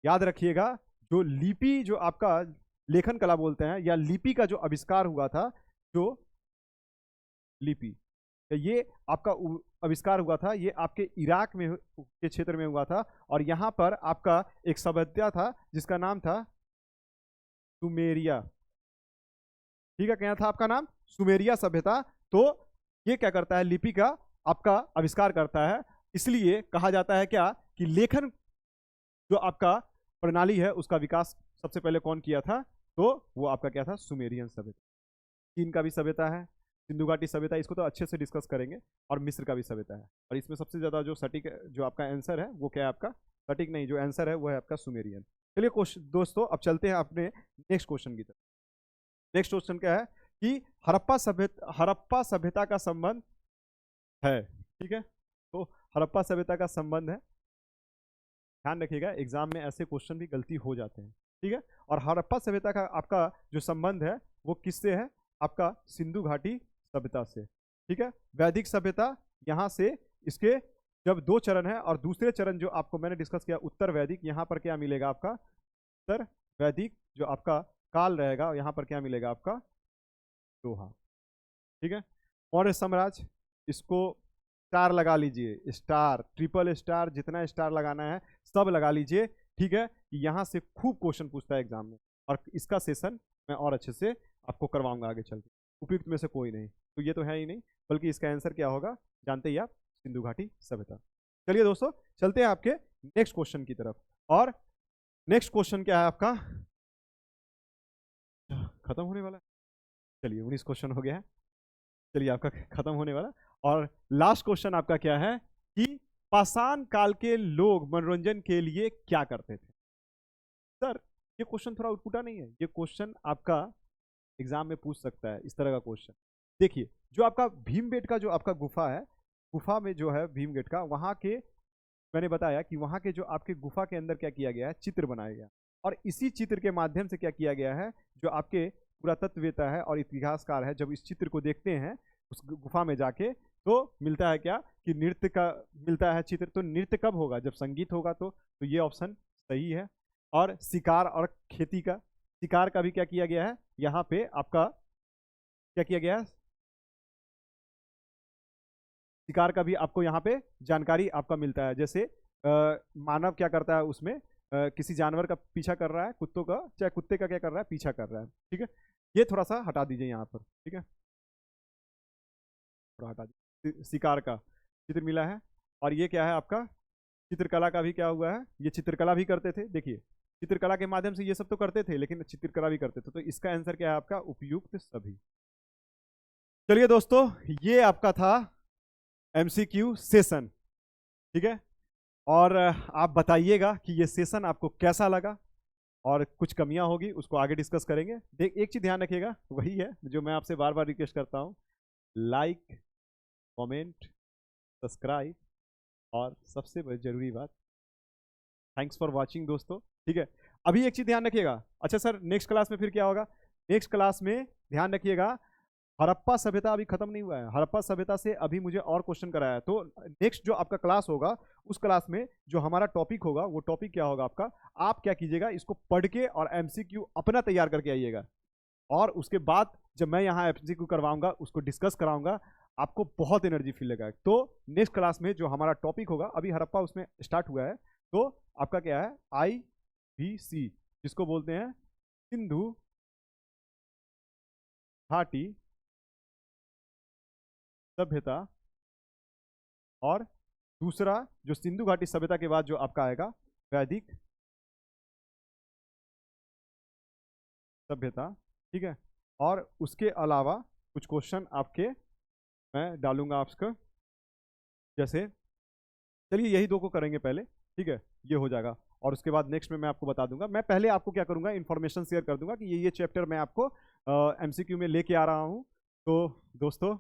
याद रखिएगा, जो लिपि जो आपका लेखन कला बोलते हैं, या लिपि का जो आविष्कार हुआ था, जो लिपि ये आपका आविष्कार हुआ था, ये आपके इराक में के क्षेत्र में हुआ था। और यहाँ पर आपका एक सभ्यता था जिसका नाम था सुमेरिया। ठीक है, क्या था आपका नाम? सुमेरिया सभ्यता। तो ये क्या करता है, लिपि का आपका आविष्कार करता है। इसलिए कहा जाता है क्या कि लेखन जो आपका प्रणाली है उसका विकास सबसे पहले कौन किया था? तो वो आपका क्या था? सुमेरियन सभ्यता। चीन का भी सभ्यता है, सिंधु घाटी सभ्यता, इसको तो अच्छे से डिस्कस करेंगे। और मिस्र का भी सभ्यता है। और इसमें सबसे ज्यादा जो सटीक जो आपका आंसर है वो क्या है आपका? सटीक नहीं, जो आंसर है वो है आपका सुमेरियन। चलिए दोस्तों, अब चलते हैं अपने नेक्स्ट क्वेश्चन की तरफ। नेक्स्ट क्वेश्चन क्या है कि हड़प्पा सभ्यता का संबंध है। ठीक है, तो हड़प्पा सभ्यता का संबंध है। ध्यान रखिएगा, एग्जाम में ऐसे क्वेश्चन भी गलती हो जाते हैं। ठीक है, और हड़प्पा सभ्यता का आपका जो संबंध है वो किससे है? आपका सिंधु घाटी सभ्यता से। ठीक है, वैदिक सभ्यता यहाँ से, इसके जब दो चरण है, और दूसरे चरण जो आपको मैंने डिस्कस किया उत्तर वैदिक, यहाँ पर क्या मिलेगा आपका? उत्तर वैदिक जो आपका काल रहेगा, यहाँ पर क्या मिलेगा आपका? लोहा। ठीक है, मौर्य साम्राज्य, इसको स्टार लगा लीजिए, स्टार, ट्रिपल स्टार, जितना स्टार लगाना है सब लगा लीजिए। ठीक है, यहाँ से खूब क्वेश्चन पूछता है एग्जाम में, और इसका सेशन मैं और अच्छे से आपको करवाऊंगा आगे चल के। उपयुक्त में से कोई नहीं, तो ये तो है ही नहीं, बल्कि इसका आंसर क्या होगा जानते ही आप? सिंधु घाटी सभ्यता। चलिए दोस्तों, चलते हैं आपके नेक्स्ट क्वेश्चन की तरफ। और नेक्स्ट क्वेश्चन क्या है आपका? खत्म होने वाला है। चलिए 19 क्वेश्चन हो गया है। चलिए आपका खत्म होने वाला। और लास्ट क्वेश्चन आपका क्या है कि पाषाण काल के लोग मनोरंजन के लिए क्या करते थे? सर ये क्वेश्चन थोड़ा उटपुटा नहीं है? ये क्वेश्चन आपका एग्जाम में पूछ सकता है, इस तरह का क्वेश्चन। देखिए, जो आपका भीमबेटका जो आपका गुफा है, गुफा में जो है भीमगेट का, वहां के मैंने बताया कि वहां के जो आपके गुफा के अंदर क्या किया गया है? चित्र बनाया गया। और इसी चित्र के माध्यम से क्या किया गया है? जो आपके पुरातत्ववेता है और इतिहासकार है, जब इस चित्र को देखते हैं उस गुफा में जाके, तो मिलता है क्या कि नृत्य का मिलता है चित्र। तो नृत्य कब होगा? जब संगीत होगा। तो ये ऑप्शन सही है। और शिकार और खेती का, शिकार का भी क्या किया गया है यहाँ पे आपका? क्या किया गया है? शिकार का भी आपको यहाँ पे जानकारी आपका मिलता है। जैसे मानव क्या करता है उसमें, किसी जानवर का पीछा कर रहा है, कुत्तों का, चाहे कुत्ते का क्या कर रहा है? पीछा कर रहा है। ठीक है, ये थोड़ा सा हटा दीजिए यहाँ पर। ठीक है, थोड़ा हटा दीजिए। शिकार का चित्र मिला है। और ये क्या है आपका? चित्रकला का भी क्या हुआ है? ये चित्रकला भी करते थे। देखिए, चित्रकला के माध्यम से ये सब तो करते थे, लेकिन चित्रकला भी करते थे। तो इसका आंसर क्या है आपका? उपयुक्त सभी। चलिए दोस्तों, ये आपका था एमसीक्यू सेशन। ठीक है, और आप बताइएगा कि ये सेशन आपको कैसा लगा, और कुछ कमियां होगी उसको आगे डिस्कस करेंगे। देख, एक चीज ध्यान रखिएगा, वही है जो मैं आपसे बार बार रिक्वेस्ट करता हूँ, लाइक, कमेंट, सब्सक्राइब, और सबसे बड़ी जरूरी बात, थैंक्स फॉर वाचिंग दोस्तों। ठीक है, अभी एक चीज ध्यान रखिएगा। अच्छा सर, नेक्स्ट क्लास में फिर क्या होगा? नेक्स्ट क्लास में ध्यान रखिएगा, हड़प्पा सभ्यता अभी खत्म नहीं हुआ है। हड़प्पा सभ्यता से अभी मुझे और क्वेश्चन कराया है। तो नेक्स्ट जो आपका क्लास होगा, उस क्लास में जो हमारा टॉपिक होगा, वो टॉपिक क्या होगा आपका? आप क्या कीजिएगा, इसको पढ़ के और एमसीक्यू अपना तैयार करके आइएगा। और उसके बाद जब मैं यहाँ एमसीक्यू करवाऊंगा, उसको डिस्कस कराऊंगा, आपको बहुत एनर्जी फील लगेगा। तो नेक्स्ट क्लास में जो हमारा टॉपिक होगा, अभी हड़प्पा उसमें स्टार्ट हुआ है, तो आपका क्या है? IVC, जिसको बोलते हैं सिंधु घाटी सभ्यता। और दूसरा जो सिंधु घाटी सभ्यता के बाद जो आपका आएगा, वैदिक सभ्यता। ठीक है, और उसके अलावा कुछ क्वेश्चन आपके मैं डालूंगा आपका। जैसे, चलिए यही दो को करेंगे पहले। ठीक है, ये हो जाएगा, और उसके बाद नेक्स्ट में मैं आपको बता दूंगा। मैं पहले आपको क्या करूंगा, इन्फॉर्मेशन शेयर कर दूंगा कि ये चैप्टर मैं आपको एमसीक्यू में लेके आ रहा हूँ। तो दोस्तों,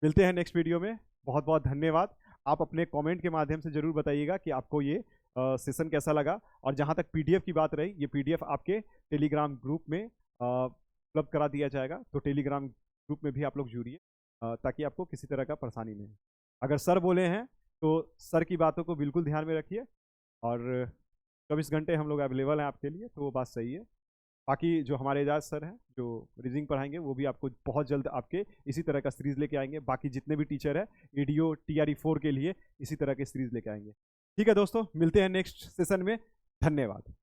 मिलते हैं नेक्स्ट वीडियो में। बहुत बहुत धन्यवाद। आप अपने कमेंट के माध्यम से जरूर बताइएगा कि आपको ये सेशन कैसा लगा। और जहाँ तक पीडीएफ की बात रही, ये पीडीएफ आपके टेलीग्राम ग्रुप में उपलब्ध करा दिया जाएगा। तो टेलीग्राम ग्रुप में भी आप लोग जुड़िए, ताकि आपको किसी तरह का परेशानी नहीं हो। अगर सर बोले हैं तो सर की बातों को बिल्कुल ध्यान में रखिए। और 24 घंटे हम लोग अवेलेबल हैं आपके लिए, तो वो बात सही है। बाकी जो हमारे एजाज सर हैं जो रीजनिंग पढ़ाएंगे वो भी आपको बहुत जल्द आपके इसी तरह का सीरीज लेके आएंगे। बाकी जितने भी टीचर हैं ईडीओ TRE 4 के लिए इसी तरह के सीरीज लेके आएंगे। ठीक है दोस्तों, मिलते हैं नेक्स्ट सेशन में। धन्यवाद।